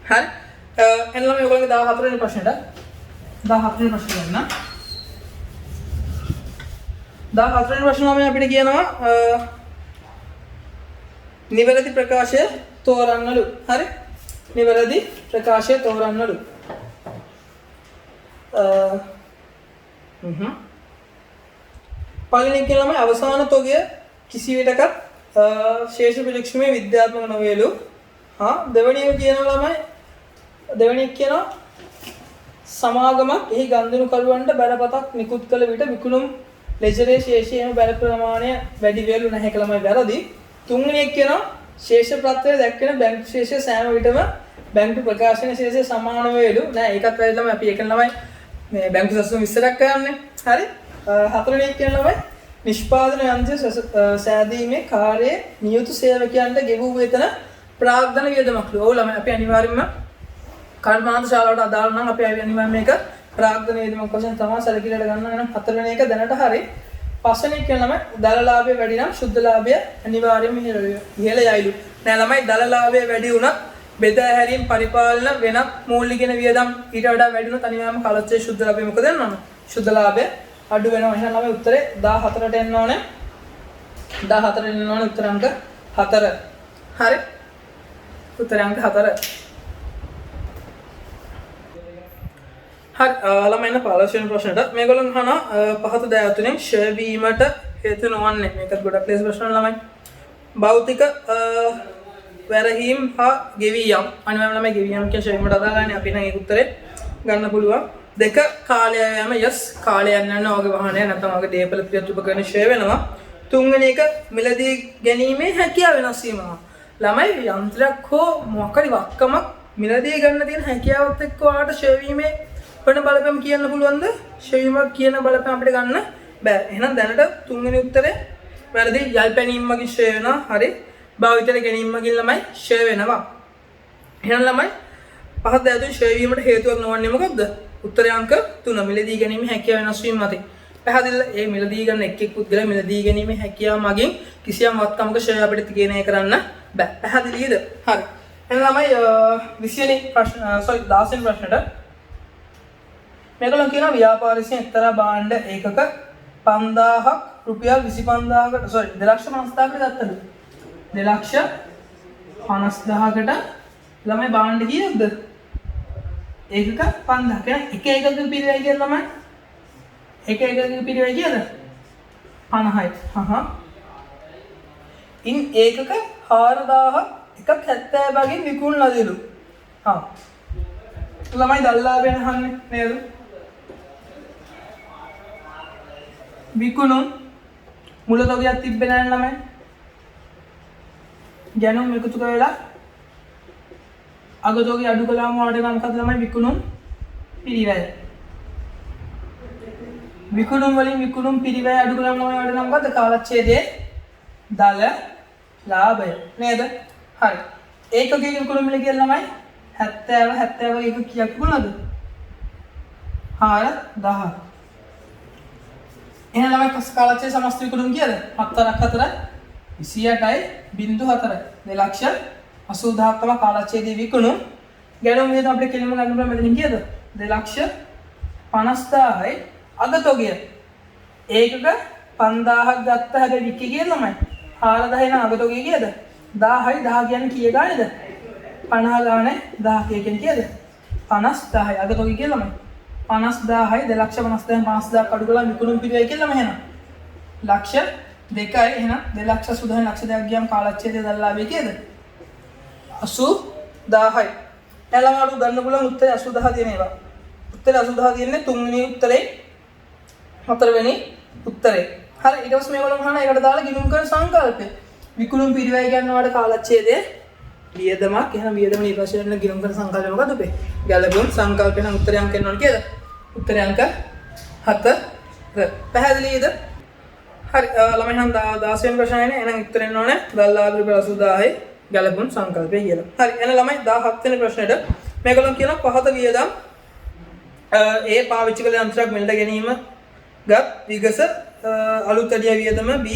හරි. එන්න ළමයි ඔයගොල්ලෝගේ 14 වෙනි ප්‍රශ්නෙට 14 වෙනි ප්‍රශ්නේ ගන්න. 14 වෙනි ප්‍රශ්නේ ළමයි අපිට කියනවා නිවැරදි ප්‍රකාශය තෝරන්නලු. හරි? නිවැරදි ප්‍රකාශය තෝරන්නලු. පළවෙනි එක ළමයි අවසාන තොගය කිසි විටකත් ශේෂ පිළික්ෂමේ විද්‍යාත්මක නොවේලු. දෙවෙනි එක කියනවා ළමයි දෙවෙනි එක කියනවා සමාගමක් එහි ගන්දුණු කළුවන්ට බැලපතක් නිකුත් කළ විට විකුණුම් ලෙජරේ ශේෂයේම බැල ප්‍රමාණය වැඩි වේලු නැහැ කළමයි වැරදි. තුන්වෙනි එක කියනවා ශේෂ ප්‍රත්‍යය දැක්වෙන බැංකු ශේෂය සෑම විටම බැංකු ප්‍රකාශන ශේෂය සමාන වේලු නෑ ඒකත් වැරදි තමයි. අපි ඒකෙන් ළමයි මේ බැංකු සැසුම් විස්තරයක් කරන්නේ. හරි. හතරවෙනි එක කියනවා ළමයි නිෂ්පාදන යන්ත්‍ර සෑදීමේ කාර්යයේ නියුතු සේවකයන්ට ගෙවූ වෙතන ප්‍රාග්ධන වියදමක්. ඔව් ළමයි අපි අනිවාර්යයෙන්ම කර්මාන්ත ශාලාවට අදාළ නම් අපි අනිවාර්යයෙන් මේක ප්‍රාග්ධන වියදමක් වශයෙන් තමයි සැලකිලිට ගන්න. එහෙනම් හතරවෙනි එක දැනට හරි. පස්වෙනි එක ළමයි දල ලාභය වැඩි නම් ශුද්ධ ලාභය අනිවාර්යයෙන්ම ඉහළ යයිලු. නෑ ළමයි දල ලාභය වැඩි වුණත් බෙදා හැරීම් පරිපාලන වෙනත් මූල්‍යගෙන වියදම් ඊට වඩා වැඩි වුණොත් අනිවාර්යයෙන්ම කලච්චේ ශුද්ධ ලාභය මොකද වෙනවද? ශුද්ධ ලාභය අඩු වෙනවා. එහෙනම් ළමයි උත්තරේ 14ට එන්න ඕනේ. 14ට එන්න ඕනේ උත්තර අංක 4. හරි. උත්තර අංක 4. හරි ළමයි එන්න 15 වෙනි ප්‍රශ්නෙට. මේගොල්ලන් අහන පහත දෑතුනෙන් ෂෙයා වීමට හේතු නොවන්නේ. මේකත් ගොඩක් ලේසි ප්‍රශ්න ළමයි. භෞතික වැරහීම් හා ගෙවියම්. අනිවාර්යයෙන්ම ළමයි ගෙවියම් කියන ෂෙයා වීමට අදාළයි. අපි නම් ඒක උත්තරේ ගන්න පුළුවන්. දෙක කාලය යෑම යස් කාලය යන්න ඔයගේ වාහනය නැත්නම් ඔයගේ දේපල පිළිතුරු උපකරණ ෂෙයා වෙනවා. තුන්වෙනි එක මිලදී ගැනීමේ හැකියාව වෙනස් වීමනවා. ළමයි යන්ත්‍රයක් හෝ මොකක් හරි වක්කමක් මිලදී ගන්න තියෙන හැකියාවත් එක්ක ඔයාලට ෂෙයා වීමේ වෙන බලපෑම් කියන්න පුළුවන්ද? ෂෙයා වීමක් කියන බලපෑම් අපිට ගන්න බෑ. එහෙනම් දැනට තුන්වෙනි උත්තරේ වැරදි. යල් පැනීම මගින් ෂෙයා වෙනවා. හරි. භාවිතයට ගැනීම මගින් ළමයි ෂෙයා වෙනවා. එහෙනම් ළමයි පහත දෑතුන් ෂෙයා වීමට හේතුවක් නොවන්නේ මොකක්ද? උත්තරය අංක 3 මිලදී ගැනීම හැකියාව වෙනස් වීම මතින්. පැහැදිලිද? මේ මිලදී ගන්න එක් පුද්ගලයා මිලදී ගැනීම හැකියාව මගින් කිසියම් වත්කමක ෂෙයා අපිට තියනේ කරන්න බෑ. පැහැදිලිද? හරි. එහෙනම් ළමයි 20 වෙනි ප්‍රශ්න 16 වෙනි ප්‍රශ්නෙට මේගොල්ලෝ කියනවා ව්‍යාපාරිකයන් එක්තරා භාණ්ඩ ඒකක 5000ක් රුපියල් 25000කට 250000කට ගත්තලු. 250000කට ළමයි භාණ්ඩ කීයක්ද? ඒකක 5000. එක එකක පිරිවැය කියන ළමයි එක එකක පිරිවැය කියද? 50යි. ඉන් ඒකක 4000ක් එකක් 70 බගින් විකුණනදලු. ළමයි දල්ලාගෙන අහන්නේ නේද? විකුණුම් මුල තොගයක් තිබ්බේ නැහැ ළමයි. ගැනුම් එකතු කරලා අග තොගය අඩු කළාම වලට නම් මොකද ළමයි විකුණුම් පිරිවැය. විකුණුම් වලින් විකුණුම් පිරිවැය අඩු කළාම වලට නම් මොකද කාලච්ඡේදයේ දල ලාභය නේද? හරි. ඒකකයේ විකුණුම් මිල කියලා ළමයි 70 එක කීයක් විකුණනද? 4000. එහෙනම් ළමයි කාලච්ඡේද සමස්ත විකුණුම් කීයද? 4 28යි 0.4 2,80,000 තමයි කාලච්ඡේදයේ විකුණුම්. ගැනුම් වියදම අපිට කෙලින්ම ගන්න පුළුවන් මෙතනින් කීයද? 2,50,000යි අගතොගය. ඒකක 5000ක් ගත්ත හැබැයි වික්කේ කීයද ළමයි? 4000 නම් අගතොගය කීයද? 1000යි 10 කියන්නේ කීය ගානේද? 50 ගානේ 10 කියන්නේ කීයද? 50000යි අගතොගය කීයද ළමයි? 50000යි 2,50,000 5,000 අඩු කළා විකුණුම් පිළිවෙල කියලා ළමයි එහෙනම්. ලක්ෂ 2යි එහෙනම් 2,80,000 ලක්ෂ 2ක් ගියම් කාලච්ඡේදයේ දල්ලාවේ කීයද? 80000යි. එළවලු ගන්න පුළුවන් උත්තරේ 80000 තියෙන ඒවා. උත්තරේ 80000 තියෙන්නේ තුන්වෙනි උත්තරේ හතරවෙනි උත්තරේ. හරි ඊට පස්සේ මේගොල්ලෝ අහන ඒකට දාලා ගිණුම් කරන සංකල්පය. විකුණුම් පිරිවැය ගන්නවට කාලච්ඡේදයේ වියදමක්. එහෙනම් වියදම නිර්වචනය ගිණුම් කරන සංකල්පය මොකද උපේ? ගැළපුම් සංකල්පය නම් උත්තරය අංක එන්න ඕන කියලා. උත්තරය අංක 4. පැහැදිලිද? හරි ළමයි නම් 16 වෙනි ප්‍රශ්නයනේ. එහෙනම් උත්තර එන්න ඕනේ දල්ලාභ රුපියල් 80000යි ගැළපුම් සංකල්පය කියලා. හරි එහෙනම් ළමයි 17 වෙනි ප්‍රශ්නෙට මේගොල්ලෝ කියනවා පහත වියදම් ඒ පාවිච්චි කළ යන්ත්‍රයක් මිලට ගැනීම ගත් විගස අලුත් අඩිය වියදම B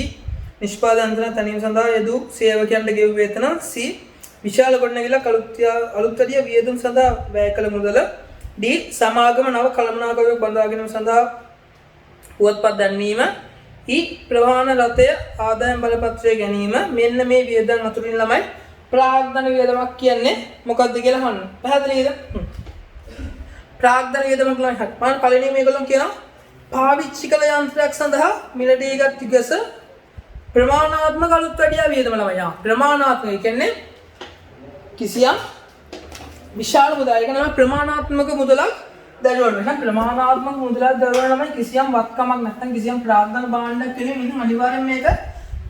නිෂ්පාදන යන්ත්‍ර තැනීම සඳහා යෙදූ සේවකයන්ට ගෙවූ වේතන C විශාල ගොඩනැගිල්ලක් අලුත් අඩිය වියදම් සඳහා වැය කළ මුදල D සමාගම නව කළමනාකරුවෙක් බඳවා ගැනීම සඳහා පුවත්පත් දැන්වීම E ප්‍රවාහන රථය ආදායම් බලපත්‍රය ගැනීම. මෙන්න මේ වියදම් අතුරින් ළමයි ප්‍රාග්ධන වියදමක් කියන්නේ මොකක්ද කියලා අහන්න. පැහැදිලිද? ප්‍රාග්ධන වියදම කියලා හරි. මම පළවෙනි මේගොල්ලෝ කියනවා පාවිච්චි කළ යන්ත්‍රයක් සඳහා මිලදීගත් විගස ප්‍රමාණාත්මක අලුත් වැඩියා වියදම ළමයි. ප්‍රමාණාත්මක කියන්නේ කිසියම් විශාල මුදලක්. ඒක නම ප්‍රමාණාත්මක මුදලක් දරුවන වෙන ප්‍රමාණාත්මක මුදලක් දරුවන ළමයි කිසියම් වත්කමක් නැත්නම් කිසියම් ප්‍රාග්ධන භාණ්ඩයක් කෙනෙක් ඉන්න අනිවාර්යෙන් මේක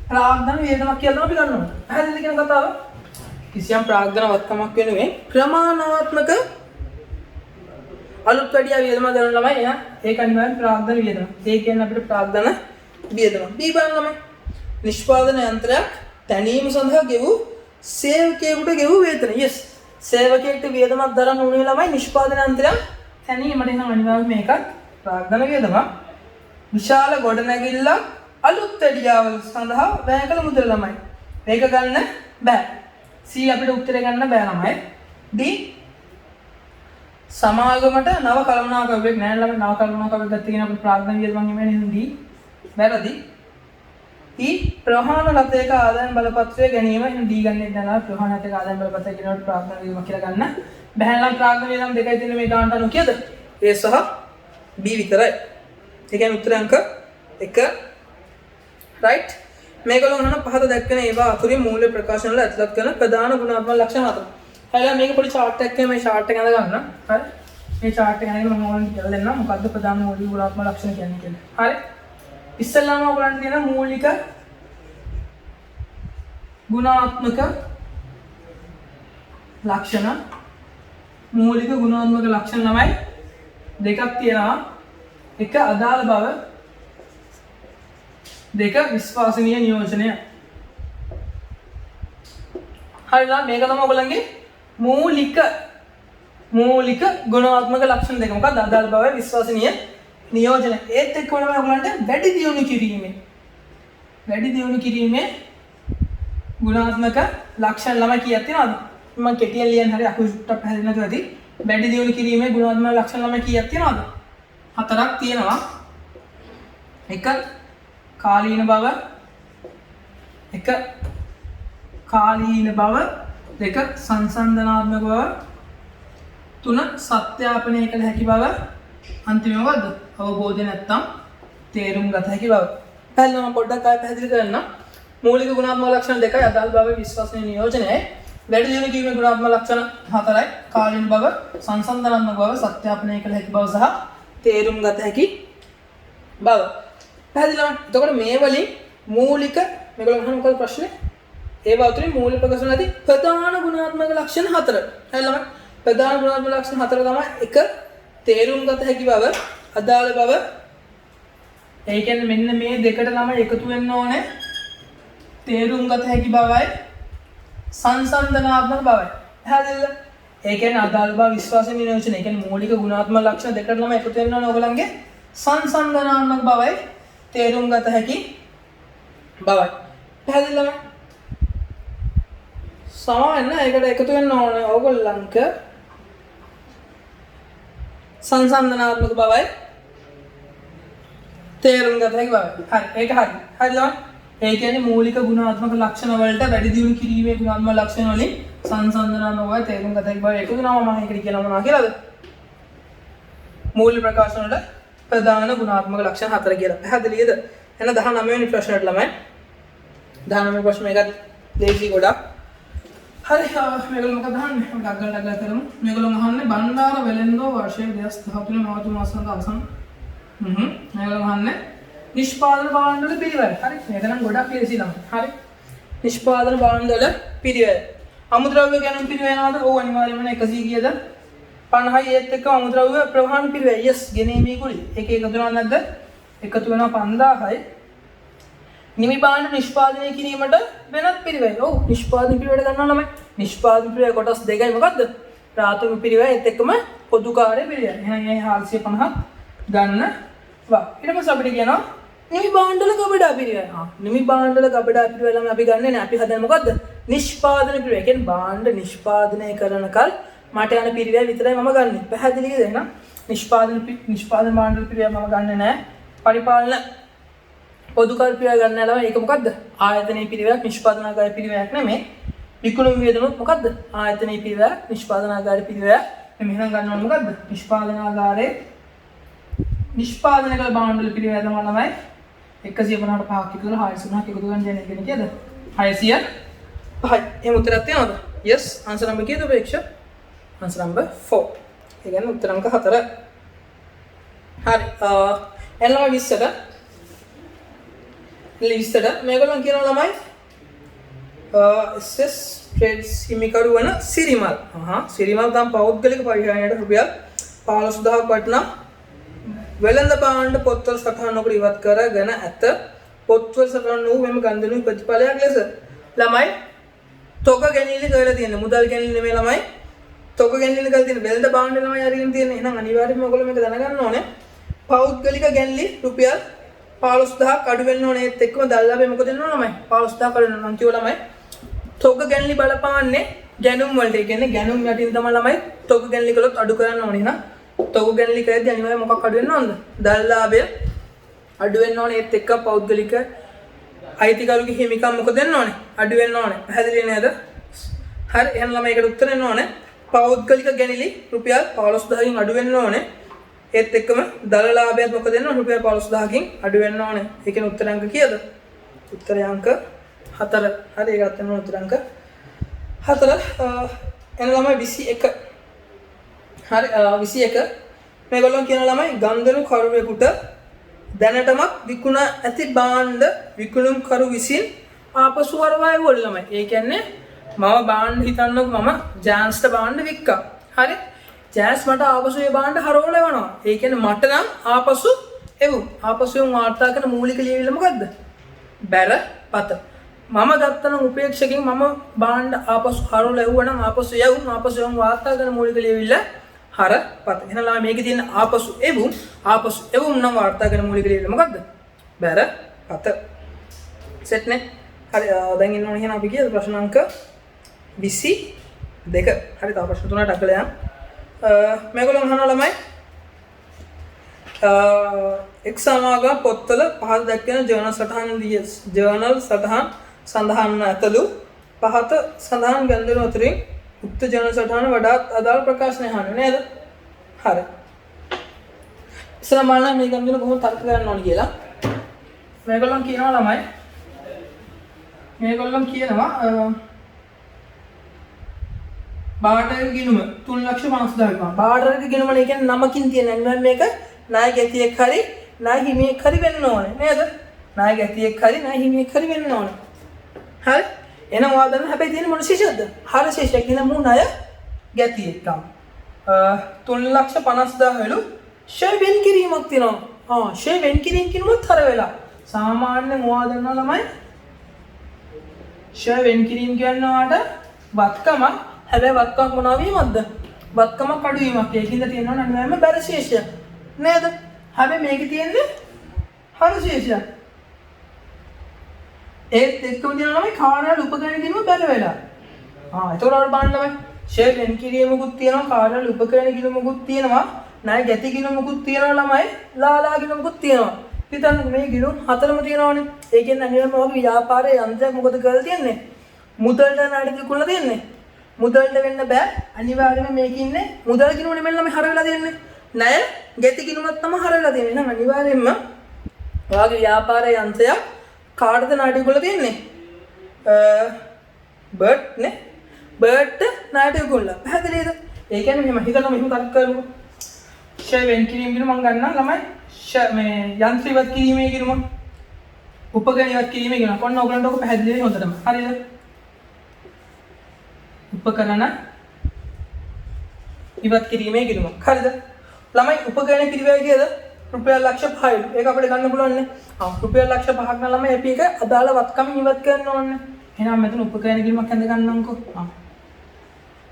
ප්‍රාග්ධන වේදමක් කියලා තමයි පිළිගන්න ඕනේ. පැහැදිලිද කියන කතාව? කිසියම් ප්‍රාග්ධන වත්කමක් වෙනුවෙන් ප්‍රමාණාත්මක අලුත් වැඩියා වියදම දරන ළමයි එයා ඒක අනිවාර්යෙන් ප්‍රාග්ධන වියදම. ඒ කියන්නේ අපිට ප්‍රාග්ධන වියදම. B බලන්න ළමයි. නිෂ්පාදන යන්ත්‍රයක් තැනීම සඳහා ගෙවූ සේවකයෙකුට ගෙවූ වේතන. yes. සේවකයෙකුට වියදමක් දරන්න උනේ ළමයි නිෂ්පාදන යන්ත්‍රයක් තැනීමට එන අනිවාර්යෙන් මේකත් ප්‍රාග්ධන වියදමක්. විශාල ගොඩනැගිල්ලක් අලුත් වැඩියාවල් සඳහා වැය කළ මුදල ළමයි. මේක ගන්න බෑ. C අපිට උත්තරේ ගන්න බෑ ළමයි. D සමාගමට නව කළමනාකරුවෙක් නෑ ළමයි. නව කළමනාකරුවෙක් ගත්ත කියන අපේ ප්‍රාග්ධන වියදමක් නෙමෙයි නේද? D වැරදි. E ප්‍රහාණ රථයක ආදායම් බලපත්‍රය ගැනීම එහෙනම් D ගන්නෙත් නෑ. ප්‍රහාණ රථයක ආදායම් බලපත්‍රය කියනකොට ප්‍රාග්ධන වියදමක් කියලා ගන්න බෑ නම් ප්‍රාග්ධන වියදම් දෙකයි තියෙන මේ ගානට අනුව කීයද? A සහ B විතරයි. ඒ කියන්නේ උත්තර අංක 1 right. මේගොල්ලෝ මොනවා පහත දැක්කන ඒවා අතුරින් මූල්‍ය ප්‍රකාශන වල ඇතුළත් කරන ප්‍රධාන ගුණාත්මක ලක්ෂණ හතර. හරියට මේක පොඩි chart එකක් මේ chart එක අඳ ගන්න. හරි. මේ chart එක අඳගෙන මම ඕනනම් කියලා දෙන්නම් මොකද්ද ප්‍රධාන මූලික ගුණාත්මක ලක්ෂණ කියන්නේ කියලා. හරි. ඉස්සෙල්ලාම ඔයගලන්ට තියෙන මූලික ගුණාත්මක ලක්ෂණ මූලික ගුණාත්මක ලක්ෂණ ළමයි දෙකක් තියෙනවා. එක අදාළ බව, දෙක විශ්වාසනීය නියෝජනය. හරිද? මේක තමයි ඔයගලන්ගේ මූලික ගුණාත්මක ලක්ෂණ දෙක. මොකක්ද? අදාළ බව, විශ්වාසනීය නියෝජනය. ඒත් එක්ක වෙනම ඔයගලන්ට වැඩි දියුණු කිරීමේ ගුණාත්මක ලක්ෂණ ළමයි කීයක් තියෙනවද? මම කෙටියෙන් ලියන්න හරි අකුරු සුට්ටක් පැහැදිලි නැතුව ඇති. වැඩි දියුණු කිරීමේ ගුණාත්මක ලක්ෂණ ළමයි කීයක් තියෙනවද? 4ක් තියෙනවා. එක කාලීන බව, දෙක සංසන්දනාත්මක බව, තුන සත්‍යාපනය කළ හැකි බව, අන්තිමව මොකද්ද? අවබෝධය නැත්තම් තේරුම් ගත හැකි බව. පැහැදිලිව මම පොඩ්ඩක් ආයෙ පැහැදිලි කරන්නම්. මූලික ගුණාත්මක ලක්ෂණ දෙකයි, අදාළ බව, විශ්වාසනීය නියෝජනයයි. වැඩි දියුණු කිරීමේ ගුණාත්මක ලක්ෂණ 4යි. කාලීන බව, සංසන්දනාත්මක බව, සත්‍යාපනය කළ හැකි බව සහ තේරුම් ගත හැකි බව. පැහැදිලිද? එතකොට මේ වලින් මූලික මේගොල්ලෝ අහන මොකද ප්‍රශ්නේ? ඒවා අතරින් මූලික ප්‍රකාශන ඇති ප්‍රධාන ගුණාත්මක ලක්ෂණ 4. හරිද? ප්‍රධාන ගුණාත්මක ලක්ෂණ 4 තමයි එක තේරුම් ගත හැකි බව, අදාළ බව. ඒ කියන්නේ මෙන්න මේ දෙකට තමයි එකතු වෙන්න ඕනේ. තේරුම් ගත හැකි බවයි සංසන්දනාත්මක බවයි. පැහැදිලිද? ඒ කියන්නේ අදාළ බව, විශ්වාසනීය නියෝජනය. ඒ කියන්නේ මූලික ගුණාත්මක ලක්ෂණ දෙකට තමයි එකතු වෙන්න ඕනේ ඔයගලන්ගේ සංසන්දනාත්මක බවයි තේරුම් ගත හැකි බවයි. පැහැදිලිද? සමාවෙන්න ඒකට එකතු වෙන්න ඕනේ ඕගොල්ලන්ක සංසන්දනාත්මක බවයි තේරුම් ගත හැකි බවයි. හරි. ඒක හරි. හරිද? ඒ කියන්නේ මූලික ගුණාත්මක ලක්ෂණ වලට වැඩි දියුණු කිරීමේ ගුණාත්මක ලක්ෂණ වලින් සංසන්දනාත්මක බවයි තේරුම් ගත හැකි බවයි එකතු වෙනවා. මම ඒකට කියලා මොනවා කියලාද? මූලික ප්‍රකාශන වල ප්‍රධාන ගුණාත්මක ලක්ෂණ 4 කියලා. පැහැදිලිද? එහෙනම් 19 වෙනි ප්‍රශ්නයට ළමයි. 19 වෙනි ප්‍රශ්න මේකත් දේශී ගොඩක්. හරි. මේගොල්ලෝ මොකද අහන්නේ? ඩග්ගල් කරමු. මේගොල්ලෝ අහන්නේ බණ්ඩාර වෙලෙන්දෝ වර්ෂයේ 2013 මාර්තු මාසයේ අවසන්. මේගොල්ලෝ අහන්නේ නිෂ්පාදන භාණ්ඩ වල පිළිවෙල. හරි. මේක නම් ගොඩක් ලේසි ළමයි. හරි. නිෂ්පාදන භාණ්ඩ වල පිළිවෙල. අමුද්‍රව්‍ය ගැන පිළිවෙල නේද? ඔව් අනිවාර්යයෙන්ම 100 කීයද? 50යි ඒත් එක්ක අමුද්‍රව්‍ය ප්‍රවාහන පිළිවෙල. yes ගෙනීමේ කුලි. ඒක එකතු වෙනවද නැද්ද? එකතු වෙනවා 5000යි. නිමි භාණ්ඩ නිෂ්පාදනය කිරීමට වෙනත් පිළිවෙල. ඔව් නිෂ්පාදන පිළිවෙල ගන්නවා ළමයි. නිෂ්පාදන පිළිවෙල කොටස් දෙකයි මොකද්ද? ප්‍රාථමික පිළිවෙල ඒත් එක්කම පොදු කාර්ය පිළිවෙල. එහෙනම් මේ 450ක් ගන්නවා. ඊට පස්සේ අපිට කියනවා නිමි භාණ්ඩ වල ගබඩා පිළිවෙල. නිමි භාණ්ඩ වල ගබඩා පිළිවෙල නම් අපි ගන්නෙ නෑ. අපි හදන්නේ මොකද්ද? නිෂ්පාදන පිළිවෙල. ඒ කියන්නේ භාණ්ඩ නිෂ්පාදනය කරනකල් මට යන පිළිවෙල විතරයි මම ගන්නෙ. පැහැදිලිද? එහෙනම් නිෂ්පාදන භාණ්ඩ පිළිවෙල මම ගන්නෙ නෑ. පරිපාලන පොදු කාර්ය පිළිවෙල ගන්න යාළුවා. ඒක මොකද්ද? ආයතනීය පිළිවෙලක්, නිෂ්පාදනාගාර පිළිවෙලක් නෙමෙයි. විකුණුම් වියදමත් මොකද්ද? ආයතනීය පිළිවෙල, නිෂ්පාදනාගාර පිළිවෙල. මෙහෙනම් ගන්න ඕනේ මොකද්ද? නිෂ්පාදනාගාරයේ නිෂ්පාදනය කළ භාණ්ඩ වල පිළිවෙල තමයි ළමයි 155ක් එකතු කරලා 603ක් එකතු කරන් දෙන එක නේ කියද? 605යි. එහෙනම් උත්තරයක් තියනවද? yes. answer number කීයද අපේක්ෂා? answer number 4. ඒ කියන්නේ උත්තර අංක 4. හරි එන්නම 20ට මේගොල්ලන් කියනවා ළමයි SS ට්‍රේඩ්ස් හිමිකරු වන සිරිමල් සිරිමල් තම පෞද්ගලික පරිහරණයට රුපියල් 15000ක් වටිනා වෙළඳ භාණ්ඩ පොත්වල සටහනකට ඉවත් කරගෙන ඇත පොත්වල සටහන් වූ මෙම ගන්ධණු ප්‍රතිඵලයක් ලෙස ළමයි තොග ගැනීම කරලා තියෙන මුදල් ගැනීම නෙමෙයි ළමයි තොග ගැනීම කරලා තියෙන වෙළඳ භාණ්ඩ ළමයි අරගෙන තියෙන එහෙනම් අනිවාර්යයෙන්ම ඔයගොල්ලෝ මේක දැනගන්න ඕනේ පෞද්ගලික ගැනීම රුපියල් 15000ක් අඩු වෙන්න ඕනේ ඒත් එක්කම දල්ලාවේ මොකද වෙනව ළමයි 15000ක් අඩු වෙනවා නම් කිව්ව ළමයි තොග ගැනීම බලපාන්නේ ගැනුම් වලට ඒ කියන්නේ ගැනුම් යටින් තමයි ළමයි තොග ගැනීම කළොත් අඩු කරන්න ඕනේ නේද තොග ගැනීම කරද්දී අනිවාර්යයෙන් මොකක් අඩු වෙන්න ඕනද දල්ලාභය අඩු වෙන්න ඕනේ ඒත් එක්ක පෞද්ගලික අයිතිකරුගේ හිමිකම් මොකද වෙන්න ඕනේ අඩු වෙන්න ඕනේ පැහැදිලි නේද හරි එහෙනම් ළමයි ඒකට උත්තර දෙන්න ඕනේ පෞද්ගලික ගැනීම රුපියල් 15000කින් අඩු වෙන්න ඕනේ ඒත් එක්කම දල ලාභයත් මොකද වෙන්න ඕනේ රුපියල් 15000කින් අඩු වෙන්න ඕනේ ඒ කියන්නේ උත්තර අංක කීයද උත්තරය අංක 4 හරි ඒකත් වෙන උත්තර අංක 4 එන ළමයි 21 හරි 21 මේගොල්ලෝ කියන ළමයි ගන්ධණු කරුවෙකුට දැනටමත් විකුණ ඇති භාණ්ඩ විකුණුම් කරු විසින් ආපසු වරවාය වල ළමයි. ඒ කියන්නේ මම භාණ්ඩ හිතන්නකෝ මම ජෑන්ස්ට භාණ්ඩ වික්කා. හරි? ජෑන්ස් මට ආපසු ඒ භාණ්ඩ හරවලා එවනවා. ඒ කියන්නේ මට නම් ආපසු එවු. ආපසු වාර්තා කරන මූලික ලියවිල්ල මොකද්ද? බැර පත. මම ගත්තනම් උපේක්ෂකෙන් මම භාණ්ඩ ආපසු හරවලා එවුවා නම් ආපසු යවුම් ආපසු වාර්තා කරන මූලික ලියවිල්ල හර පත. එහෙනම් මේකේ තියෙන ආපසු එවුම් නම් වාර්තා කරන මූලික ලියවිල්ල මොකද්ද? බැර පත. සෙට් නේ? හරි දැන් ඉන්න ඕනේ එහෙනම් අපි කියද ප්‍රශ්න අංක 22. හරි තව ප්‍රශ්න තුනක් අකලා යන්න. මේගොල්ලෝ අහනවා ළමයි එක් සමාගම් පොත්වල පහත දැක්වෙන ජර්නල් සටහන් සඳහන් ඇතලු පහත සඳහන් ගන්ධණු අතරින් උක්ත ජර්නල් සටහන වඩාත් අදාළ ප්‍රකාශනය අහන්නේ නේද? හරි. ඉස්සරහ බලන්න මේ ගන්ධණු කොහොමද තර්ක කරන්න ඕනේ කියලා. මේගොල්ලෝ කියනවා ළමයි බාටර් ගිණුම 350000ක් බාටර් ගිණුම නේ කියන්නේ නමකින් තියෙන අනිවාර්ය මේක නායක ඇතියෙක් හරි නාය හිමියෙක් හරි වෙන්න ඕනේ නේද? නායක ඇතියෙක් හරි නාය හිමියෙක් හරි වෙන්න ඕනේ. හරි? එහෙනම් ඔයා දන්න හැබැයි තියෙන මොන ශේෂයක්ද? හර ශේෂයක් කියන මු ණය ගැතියෙක්කම් 350000 වලු ෂේ වෙන් කිරීමක් තියෙනවා. ෂේ වෙන් කිරීම කියනොත් හර වෙලා. සාමාන්‍යයෙන් ඔයා දන්නවා ළමයි ෂේ වෙන් කිරීම කියනවාට වත්කම හැබැයි වත්කමක් මොනවා වීමක්ද? වත්කමක් අඩු වීමක්. ඒකින්ද තියෙනවා අනිවාර්යයෙන්ම බැර ශේෂය. නේද? හැබැයි මේකේ තියෙන්නේ හර ශේෂය. ඒත් එක්කම තියෙනවා ළමයි කාර්යාල උපකරණ ගිණුම බැල වෙලා. එතකොට අපිට බලන්න ළමයි ෂේ වෙන් කිරීමකුත් තියෙනවා කාර්යාල උපකරණ ගිණුමකුත් තියෙනවා ණය ගැති ගිණුමකුත් තියෙනවා ළමයි ලාලා ගිණුමකුත් තියෙනවා. හිතන්න මේ ගිණුම් හතරම තියෙනවානේ. ඒ කියන්නේ අනිවාර්යයෙන්ම ඔයගේ ව්‍යාපාරයේ යන්ත්‍රයක් මොකද කරලා තියෙන්නේ? මුදල්ට ණයට විකුණලා තියෙන්නේ. මුදල්ට වෙන්න බෑ. අනිවාර්යයෙන්ම මේකේ ඉන්නේ මුදල් ගිණුම නෙමෙයි ළමයි හර වෙලා තියෙන්නේ. ණය ගැති ගිණුමක් තමයි හර වෙලා තියෙන්නේ. එහෙනම් අනිවාර්යයෙන්ම ඔයගේ ව්‍යාපාරයේ යන්ත්‍රයක් කාටද ණයට විකුණලා තියෙන්නේ? බර්ඩ් නේ. බර්ඩ්ට ණයට විකුණලා. පැහැදිලිද? ඒ කියන්නේ මෙහෙම හිතලා මෙහෙම තර්ක කරමු. ෂේ වෙන් කිරීම ගිණුම මම ගන්නම් ළමයි. මේ යන්ත්‍ර ඉවත් කිරීමේ ගිණුම උපකරණ ඉවත් කිරීමේ ගිණුම. කොන්න ඔයගලන්ට ඔක පැහැදිලි හොඳටම. හරිද? උපකරණ ඉවත් කිරීමේ ගිණුම. හරිද? ළමයි උපකරණ පිළිවෙල කියද? රුපියල් ලක්ෂ 5යි. ඒක අපිට ගන්න පුළුවන් නේ. රුපියල් ලක්ෂ 5ක් නම් ළමයි අපි එක අදාළ වත්කම් ඉවත් කරන්න ඕනේ. එහෙනම් මෙතන උපකරණ ගිණුමක් හඳ ගන්නම්කෝ.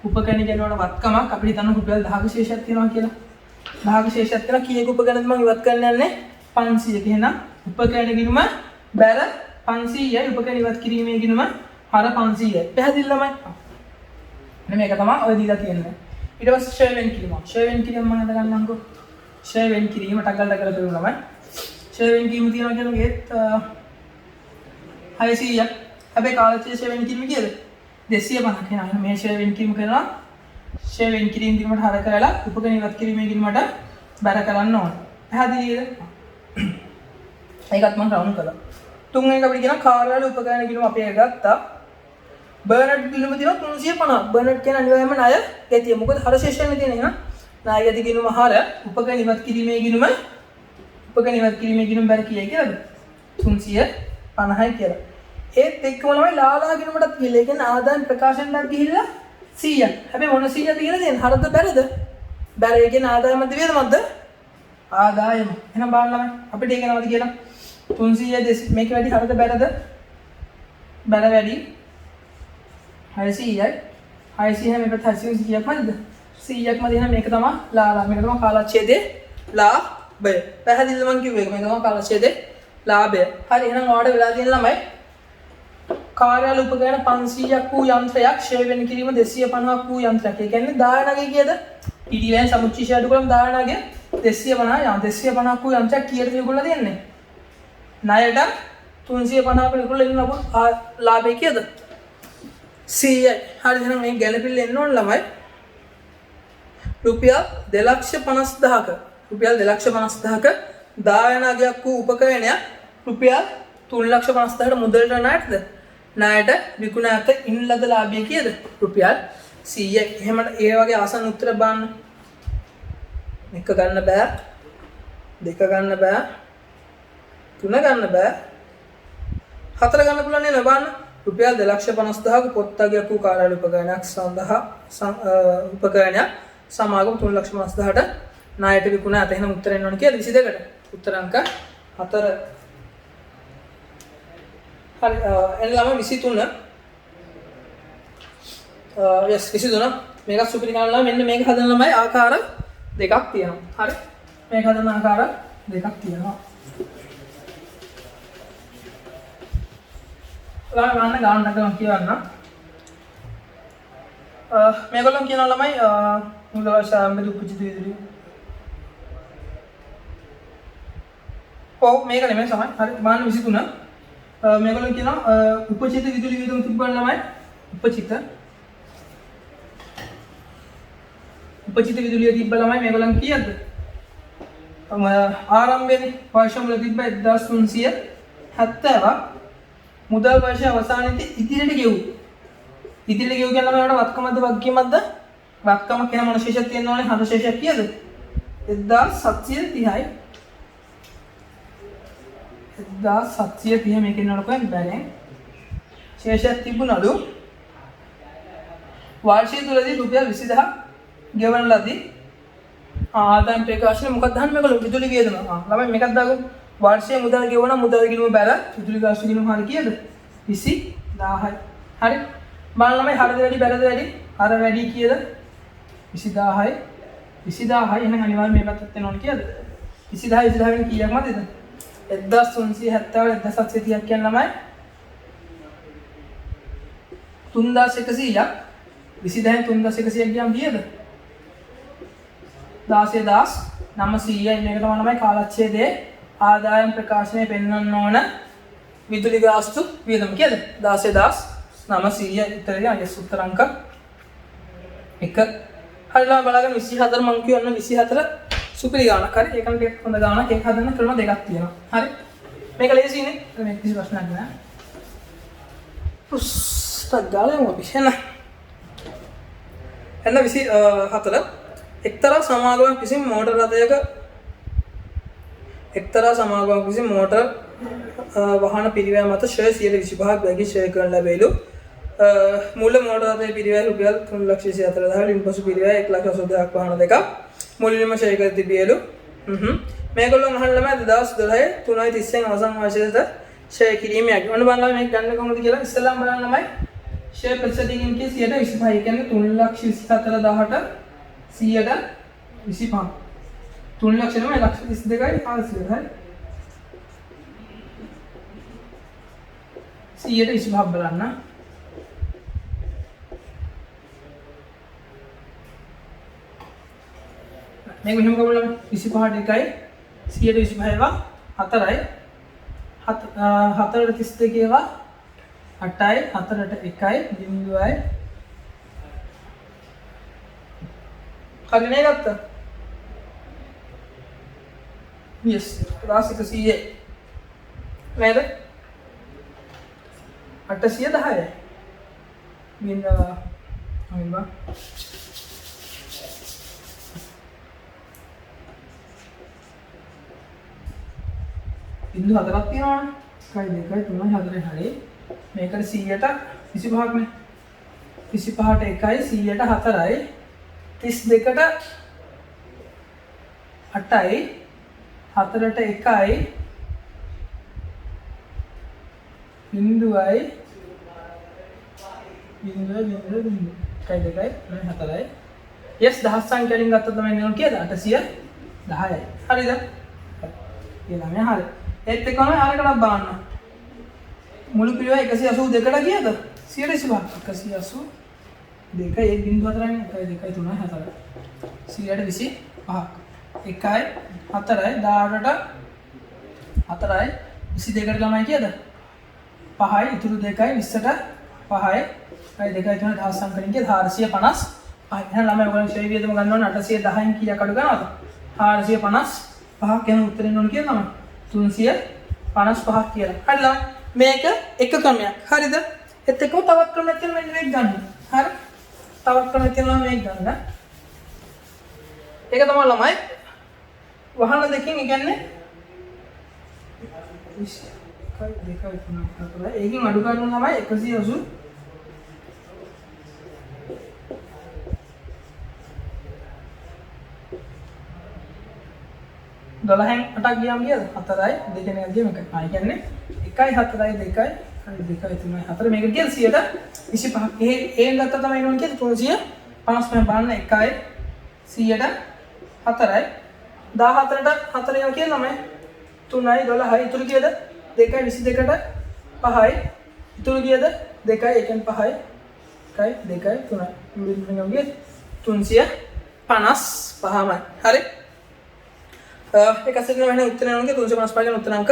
උපකරණ කියනකොට වත්කමක් අපිට හිතන්න රුපියල් 10ක ශේෂයක් තියෙනවා කියලා. 10ක ශේෂයක් තියෙනවා කීයක උපකරණද මම ඉවත් කරන්න යන්නේ 500ක. එහෙනම් උපකරණ ගිණුම බැල 500යි උපකරණ ඉවත් කිරීමේ ගිණුම හර 500යි. පැහැදිලි ළමයි? මේක තමයි ඔය දීලා තියෙන්නේ. ඊට පස්සේ ෂේ වෙන් කිරීම. ෂේ වෙන් කිරීම මම හද ගන්නම්කෝ. ෂේ වෙන් කිරීම ටගල් ටගල් කරමු ළමයි. ෂේ වෙන් කිරීම තියනවා කියන්නේ 600ක්. හැබැයි කාලචේ ෂේ වෙන් කිරීම කීයද? 250ක්. එහෙනම් මේ ෂේ වෙන් කිරීම කරනවා ෂේ වෙන් කිරීම දිනකට හර කරලා උපකරණ ඉවත් කිරීමේ ගිණුමට බැර කරන්න ඕනේ. පැහැදිලිද? ඒකත් මම රවුන්ඩ් කළා. තුන්වෙනි එක අපිට කියන කාර්යාල උපකරණ ගිණුම අපි එක ගත්තා. බර්නඩ් ගිණුම තියෙනවා 350. බර්නඩ් කියන අනිවාර්යයෙන්ම ණය ගැතිය. මොකද හර ශේෂයෙන් තියෙන එහෙනම් ණය ගැති ගිණුම හර උපකරණ ඉවත් කිරීමේ ගිණුම උපකරණ ඉවත් කිරීමේ ගිණුම් බැර කීයයි කියලාද? 350යි කියලා. ඒත් එක්කම තමයි ලාලා ගිණුමටත් කියලා. ඒ කියන්නේ ආදායම් ප්‍රකාශනයක් ගිහිල්ලා 100ක්. හැබැයි මොන 100ද කියලා තියෙන්නේ? හරද බැරද? බැර ඒ කියන්නේ ආදායමද වියදමක්ද? ආදායම. එහෙනම් බලන්න ළමයි. අපිට ඒක නවද කියලා 300 මේක වැඩි හරද බැරද? බැර වැඩි 600යි. 600 මේකට 700ක් මදිද? 100ක් මදි. එහෙනම් මේක තමයි ලාලා. මේක තමයි කාලච්ඡේදයේ ලාභය. පැහැදිලිද මං කිව්වේ? මේක තමයි කාලච්ඡේදයේ ලාභය. හරි. එහෙනම් ඔයාලට වෙලා තියෙන ළමයි කාර්යාල උපකරණ 500ක් වූ යන්ත්‍රයක් ක්ෂය වෙන කිරීම 250ක් වූ යන්ත්‍රයක්. ඒ කියන්නේ දායනගේ කීයද? පිටිවැය සමුච්චය අඩු කරලා දායනගේ 250 250ක් වූ යන්ත්‍රයක් කීයද මේගොල්ලෝ දෙන්නේ? ණයට 350ක විකුණලා ඉන්න ලාභය කීයද? 100යි. හරි. එහෙනම් මේ ගැළපෙන්න එන්න ඕන ළමයි. රුපියල් 2,50,000ක රුපියල් 2,50,000ක දායනගයක් වූ උපකරණයක් රුපියල් 3,50,000ට මුදලට ණයටද? ණයට විකුණාත ඉන් ලද ලාභය කීයද? රුපියල් 100යි. එහෙම ඒ වගේ ආසන්න උත්තර බලන්න. එක ගන්න බෑ. දෙක ගන්න බෑ. තුන ගන්න බෑ. හතර ගන්න පුළුවන් නේද බලන්න. රුපියල් 2,50,000ක පොත්තගයක් වූ කාර්යාල උපකරණයක් සඳහා උපකරණයක් සමාගම 3,50,000ට ණයට විකුණාත. එහෙනම් උත්තර එන්න ඕනේ කියලා 22කට. උත්තර අංක 4. හරි. එන්න ළමයි 23. yes 23. මේක සුපිරි ගණන් මෙන්න මේක හදන ළමයි ආකාර දෙකක් තියෙනවා. හරි. මේක හදන ආකාර දෙකක් තියෙනවා. ළමයි ගණන් නැගලා කියවන්න. මේගොල්ලෝ කියනවා ළමයි මුල වර්ෂ ආරම්භයේ උපජිත විදුලි. ඔව් මේක නෙමෙයි තමයි. හරි. මාන 23. මේගොල්ලෝ කියනවා උපජිත විදුලි වියදම තිබ්බන ළමයි උපජිත විදුලිය තිබ්බ ළමයි මේගොල්ලන් කීයද? ආරම්භයේදී වර්ෂ මුල තිබ්බ 1,370ක් මුදල් වර්ෂ අවසානයේදී ඉදිරියට ගෙවුවා. ඉදිරියට ගෙවුව කියන්නේ ළමයිට වත්කමද වගකීමක්ද? වත්කම කියන මොන ශේෂයක් තියෙන්න ඕනේ? හර ශේෂයක් කීයද? 1,730යි. 1,730 මේකේ නරකෙන් බැලෙන් ශේෂයක් තිබුණලු වාර්ෂික තුලදී රුපියල් 20000ක් ගෙවන ලදී. ආදායම් ප්‍රකාශනය මොකක්ද අහන්නේ මේගොල්ලෝ? විදුලි වියදම. ළමයි මේකක් දාගමු. වාර්ෂික මුදල් ගෙවන මුදල් ගිණුම බැල විදුලි ගාස්තු ගිණුම හරිය කීයද? 20000යි. හරි. බලන්න ළමයි හරද වැඩි බැලද වැඩි? හර වැඩි කීයද? 20000යි. 20000යි. එහෙනම් අනිවාර්යයෙන් මේ පැත්තට එන්න ඕනේ කීයද? 20000 20000 වෙන කීයක් මතකද? 1,370 1,730ක් කියන ළමයි 3,100ක් 20000 3,100ක් ගියම් කීයද? 16,900යි. මේක තමයි ළමයි කාලච්ඡේදයේ ආදායම් ප්‍රකාශනය පෙන්වන්න ඕන විදුලි ගාස්තු වියදම කීයද? 16,900යි. උත්තරේ අයස් උත්තර අංක 1. හරිලා බලගන්න 24 මං කියවන්න 24 සුපිරි ගානක්. හරි. ඒකම ටිකක් හොඳ ගානක්. ඒක හදන්න ක්‍රම දෙකක් තියෙනවා. හරි. මේක ලේසියිනේ. මේක කිසි ප්‍රශ්නයක් නෑ. පුස්තක ගාලෙම අපි එන්න. එන්න 24 එක්තරා සමාගමක් විසින් මෝටර රථයක මෝටර වාහන පිරිවැය මත ෂෙයා 125ක් වැගි ෂෙයා කරන ලැබෙලු. මූල මෝටර රථයේ පිරිවැය රුපියල් 3,24,000 ඉන්පසු පිරිවැය 1,82,000ක් වාහන දෙකක් මුලින්ම ෂෙයා කර තිබියලු. මේගොල්ලෝ අහන්න ළමයි 2012 3:30න් අවසන් වර්ෂයට ෂෙයා කිරීමක්. ඔන්න බලන්න මේක ගන්න කොහොමද කියලා ඉස්සෙල්ලාම බලන්න ළමයි ෂෙයා ප්‍රතිශතකින් කිය 125. ඒ කියන්නේ 3,24,000ට 125. 3 ලක්ෂ නෙමෙයි 1,32,500. හරි. 125 බලන්න. මේක මෙහෙම කරමු ළමයි 25ට 1යි 125වා 4යි 4ට 32වා 8යි 4ට 1යි 0යි. හරිනේ ගත්තා? yes 1,100 නේද? 810යි බින්දවා අයිබා බිංදු 4ක් තියෙනවනේ. 1 2 3 4 හරි. මේකට 100ට 25ක් නේ. 25ට 1යි 100ට 4යි 32ට 8යි 4ට 1යි බිංදුවයි බිංදුව 1 2 3 4යි yes දහස් සංඛ්‍යාවෙන් ගත්තොත් තමයි එන්නේ කීයද 810යි හරිද කියලා මේ හරි ඒත් එක්කම අරකට බලන්න මුළු පිළිවෙල 182ට කීයද 125 182 1 බිංදුව 4යි 1 2 3 4 125ක් 1යි 4යි 18ට 4යි 22ට ළමයි කීයද 5යි ඉතුරු 2යි 20ට 5යි 1 2 3 දහස් සංඛ්‍යාවෙන් කීයද 450 එහෙනම් ළමයි ඔයගොල්ලෝ ෂෙයි වියදම ගන්න ඕනේ 810න් කීයක් අඩු ගන්නවද 455ක් යන උත්තරේ එන්න ඕනේ කියලා තමයි 355ක් කියලා. හරි ළමයි මේක එක ක්‍රමයක්. හරිද? ඒත් එක්කම තවත් ක්‍රමයක් තියෙනවා මෙන්න මේක ගන්න. හරි? තවත් ක්‍රමයක් තියෙනවා මේක ගන්න. ඒක තමයි ළමයි වහන දෙකෙන් ඒ කියන්නේ 1 2 3 4 ඒකෙන් අඩු ගන්න ළමයි 180 12න් 8ක් ගියාම කීයද 4යි 2 එකක් ගියාම එකයි. ඒ කියන්නේ 1යි 4යි 2යි 2යි 3යි 4 මේක කියන 125ක්. ඒ ගත්තා තමයි එනවා කියන්නේ 355 බලන්න 1යි 100ට 4යි 14ට 4 යන කියන තමයි 3යි 12යි ඉතුරු කීයද 2යි 22ට 5යි ඉතුරු කීයද 2යි 1න් 5යි 1යි 2යි 3යි මුලින්ම ගියේ 355යි. හරි ඒක අසරණ වෙන උත්තර යනවා 355 කියන උත්තර අංක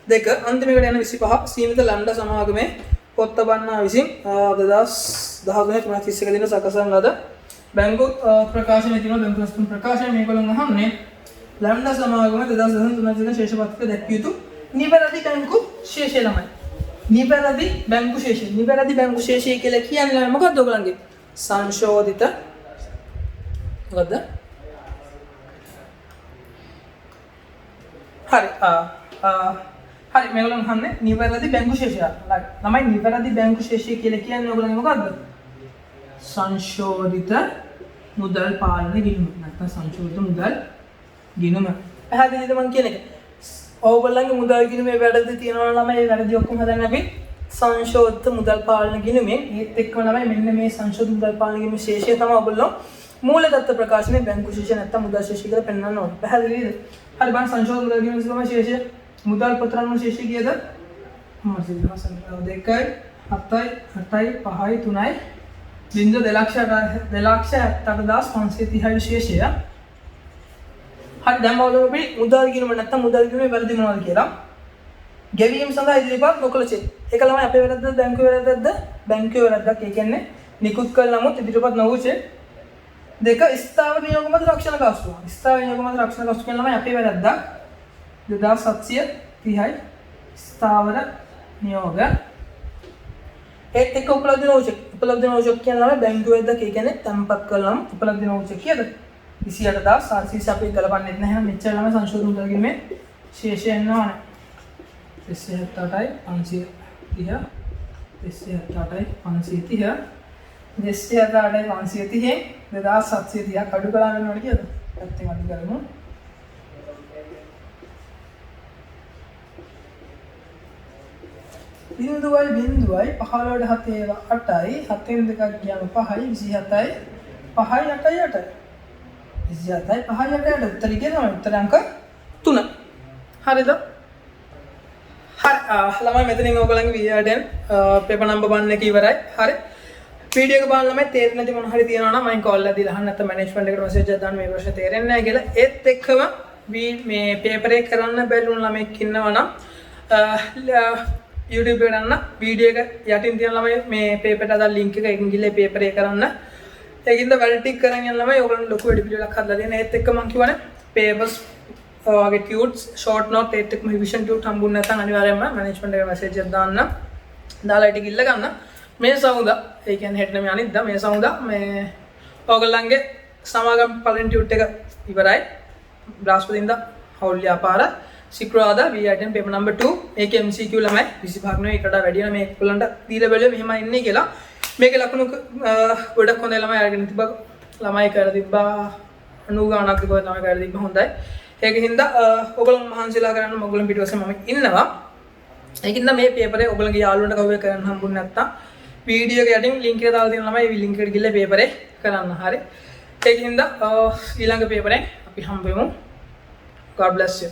2 අන්තිමකට යන 25 සීමිත ලැම්ඩා සමාගමේ පොත්තබන්නා විසින් 2013 31 දින සකසන ලද බැංකු ප්‍රකාශනයේ තියෙන බැංකු රැස්තුම් ප්‍රකාශනය මේගොල්ලන් අහන්නේ ලැම්ඩා සමාගම 2013 දින ශේෂපත්‍රක දැක්විය යුතු නිවැරදි බැංකු ශේෂය ළමයි. නිවැරදි බැංකු ශේෂය. නිවැරදි බැංකු ශේෂය කියලා කියන්නේ මොකක්ද ඔයගොල්ලන්ගේ? සංශෝධිත මොකද්ද? හරි හරි මේගොල්ලන් අහන්නේ නිවැරදි බැංකු ශේෂය. ළමයි නිවැරදි බැංකු ශේෂය කියලා කියන්නේ ඔයගොල්ලන්ගේ මොකද්ද? සංශෝධිත මුදල් පාලන ගිණුම. නැත්නම් සංශෝධිත මුදල් ගිණුම. පැහැදිලිද මම කියන එක? ඔයගොල්ලන්ගේ මුදල් ගිණුමේ වැරදි තියෙනවා ළමයි ඒ වැරදි ඔක්කොම හදන්න අපි සංශෝධිත මුදල් පාලන ගිණුමෙන් ඒත් එක්කම ළමයි මෙන්න මේ සංශෝධිත මුදල් පාලන ගිණුමේ ශේෂය තමයි ඔයගොල්ලෝ මූලදත්ත ප්‍රකාශනයේ බැංකු ශේෂය නැත්නම් මුදල් ශේෂය කියලා පෙන්වන්න ඕනේ. පැහැදිලිද? හරි බලන්න සංශෝධිත මුදල් ගිණුමේ තමයි ශේෂය. මුදල් පත්‍රවල ශේෂය කීයද? 2යි 7යි 8යි 5යි 3යි බිංදුව 2,78,530යි ශේෂය. හරි දැන් බලමු අපි මුදල් ගිණුම නැත්නම් මුදල් ගිණුමේ වැරදි මොනවද කියලා. ගෙවීම සඳහා ඉදිරිපත් නොකළ චෙක්. ඒක ළමයි අපේ වැරද්දද බැංකුවේ වැරද්දද? බැංකුවේ වැරද්දක්. ඒ කියන්නේ නිකුත් කළ නමුත් ඉදිරිපත් නොවු චෙක්. 2 ස්ථාවර නියෝග මත රක්ෂණ ගාස්තුව. ස්ථාවර නියෝග මත රක්ෂණ ගාස්තුව කියන ළමයි අපේ වැරද්දක්. 2730යි ස්ථාවර නියෝග. ඒත් එක උපලබ්ධ නොවු චෙක්. උපලබ්ධ නොවු චෙක් කියන ළමයි බැංකුවේ වැරද්දක්. ඒ කියන්නේ තැන්පත් කළාම උපලබ්ධ නොවු චෙක් කීයද? 28400 අපි ගලපන්නෙත් නැහැ. මෙච්චර ළමයි සංශෝධන මුදල් ගිණුමේ ශේෂය එන්න ඕනේ. 278යි 530 278යි 530 278යි 530 2730ක් අඩු කරලා වෙනවද කියද? පැත්තෙන් අඩු කරමු. බිංදුවයි 15ට 7 8යි 7න් දෙකක් ගියාම 5යි 27යි 5යි 8යි 8යි 27යි 5යි 8යි උත්තරය කියනවා උත්තර අංක 3. හරිද? හරි ළමයි මෙතනින් ඔයගොල්ලන්ගේ වීඩියෝයෙන් පේපර් නම්බර් 1 එක ඉවරයි. හරි. වීඩියෝ එක බලන්න ළමයි තේරෙන්නේ නැති මොන හරි තියෙනවා නම් මම කෝල් එකක් දීලා අහන්න නැත්නම් මැනේජ්මන්ට් එකට මෙසේජ් එකක් දාන්න මේ ප්‍රශ්නේ තේරෙන්නේ නැහැ කියලා. ඒත් එක්කම මේ පේපර් එක කරන්න බැරිුණු ළමෙක් ඉන්නවා නම් YouTube එකට යන්න වීඩියෝ එක යටින් තියෙන ළමයි මේ පේපර් එකට අදාළ link එක එකකින් ගිහලා පේපර් එක කරන්න. ඒකින්ද වැඩ ටික කරන් යන ළමයි ඔයගොල්ලෝ ලොකු වැඩ පිළිවෙලක් හදලා දෙන්න. ඒත් එක්ක මම කියවනේ papers ඔයගේ tudes short note ඒත් එක්කම revision tute හම්බුනේ නැත්නම් අනිවාර්යයෙන්ම මැනේජ්මන්ට් එකට මෙසේජ් එකක් දාන්න. දාලා ටික ඉල්ල ගන්න. මේ සමුදා ඒ කියන්නේ හෙට නෙමෙයි අනිද්දා මේ සමුදා මේ ඔයගොල්ලන්ගේ සමාගම් පළවෙනි ටියුට් එක ඉවරයි. බ්‍රහස්පතින්දා හවුල් ව්‍යාපාර සිකුරාදා V item paper number 2 මේකේ MCQ ළමයි 25ක් නෙවෙයි එකට වැඩි වෙන මේ ඔයගලන්ට දීලා බැලුවේ මෙහෙම ඉන්නේ කියලා මේකේ ලකුණු ගොඩක් හොඳයි ළමයි අරගෙන තිබ්බා ළමයි කරලා තිබ්බා 90 ගාණක් විතර ළමයි කරලා තිබ්බා හොඳයි ඒකින්ද ඔයගොල්ලෝ මහන්සිලා කරන්න ඔයගොල්ලන් පිටුවසේ මම ඉන්නවා ඒකින්ද මේ පේපරේ ඔයගොල්ලන්ගේ යාළුවන්ට කවුරු කරන්න හම්බුනේ නැත්තම් වීඩියෝ එක යටින් ලින්ක් එක දාලා තියෙනවා ළමයි ලින්ක් එකට ගිහලා පේපරේ කරන්න හරි ඒකින්ද ඊළඟ පේපරෙන් අපි හම්බ වෙමු God bless you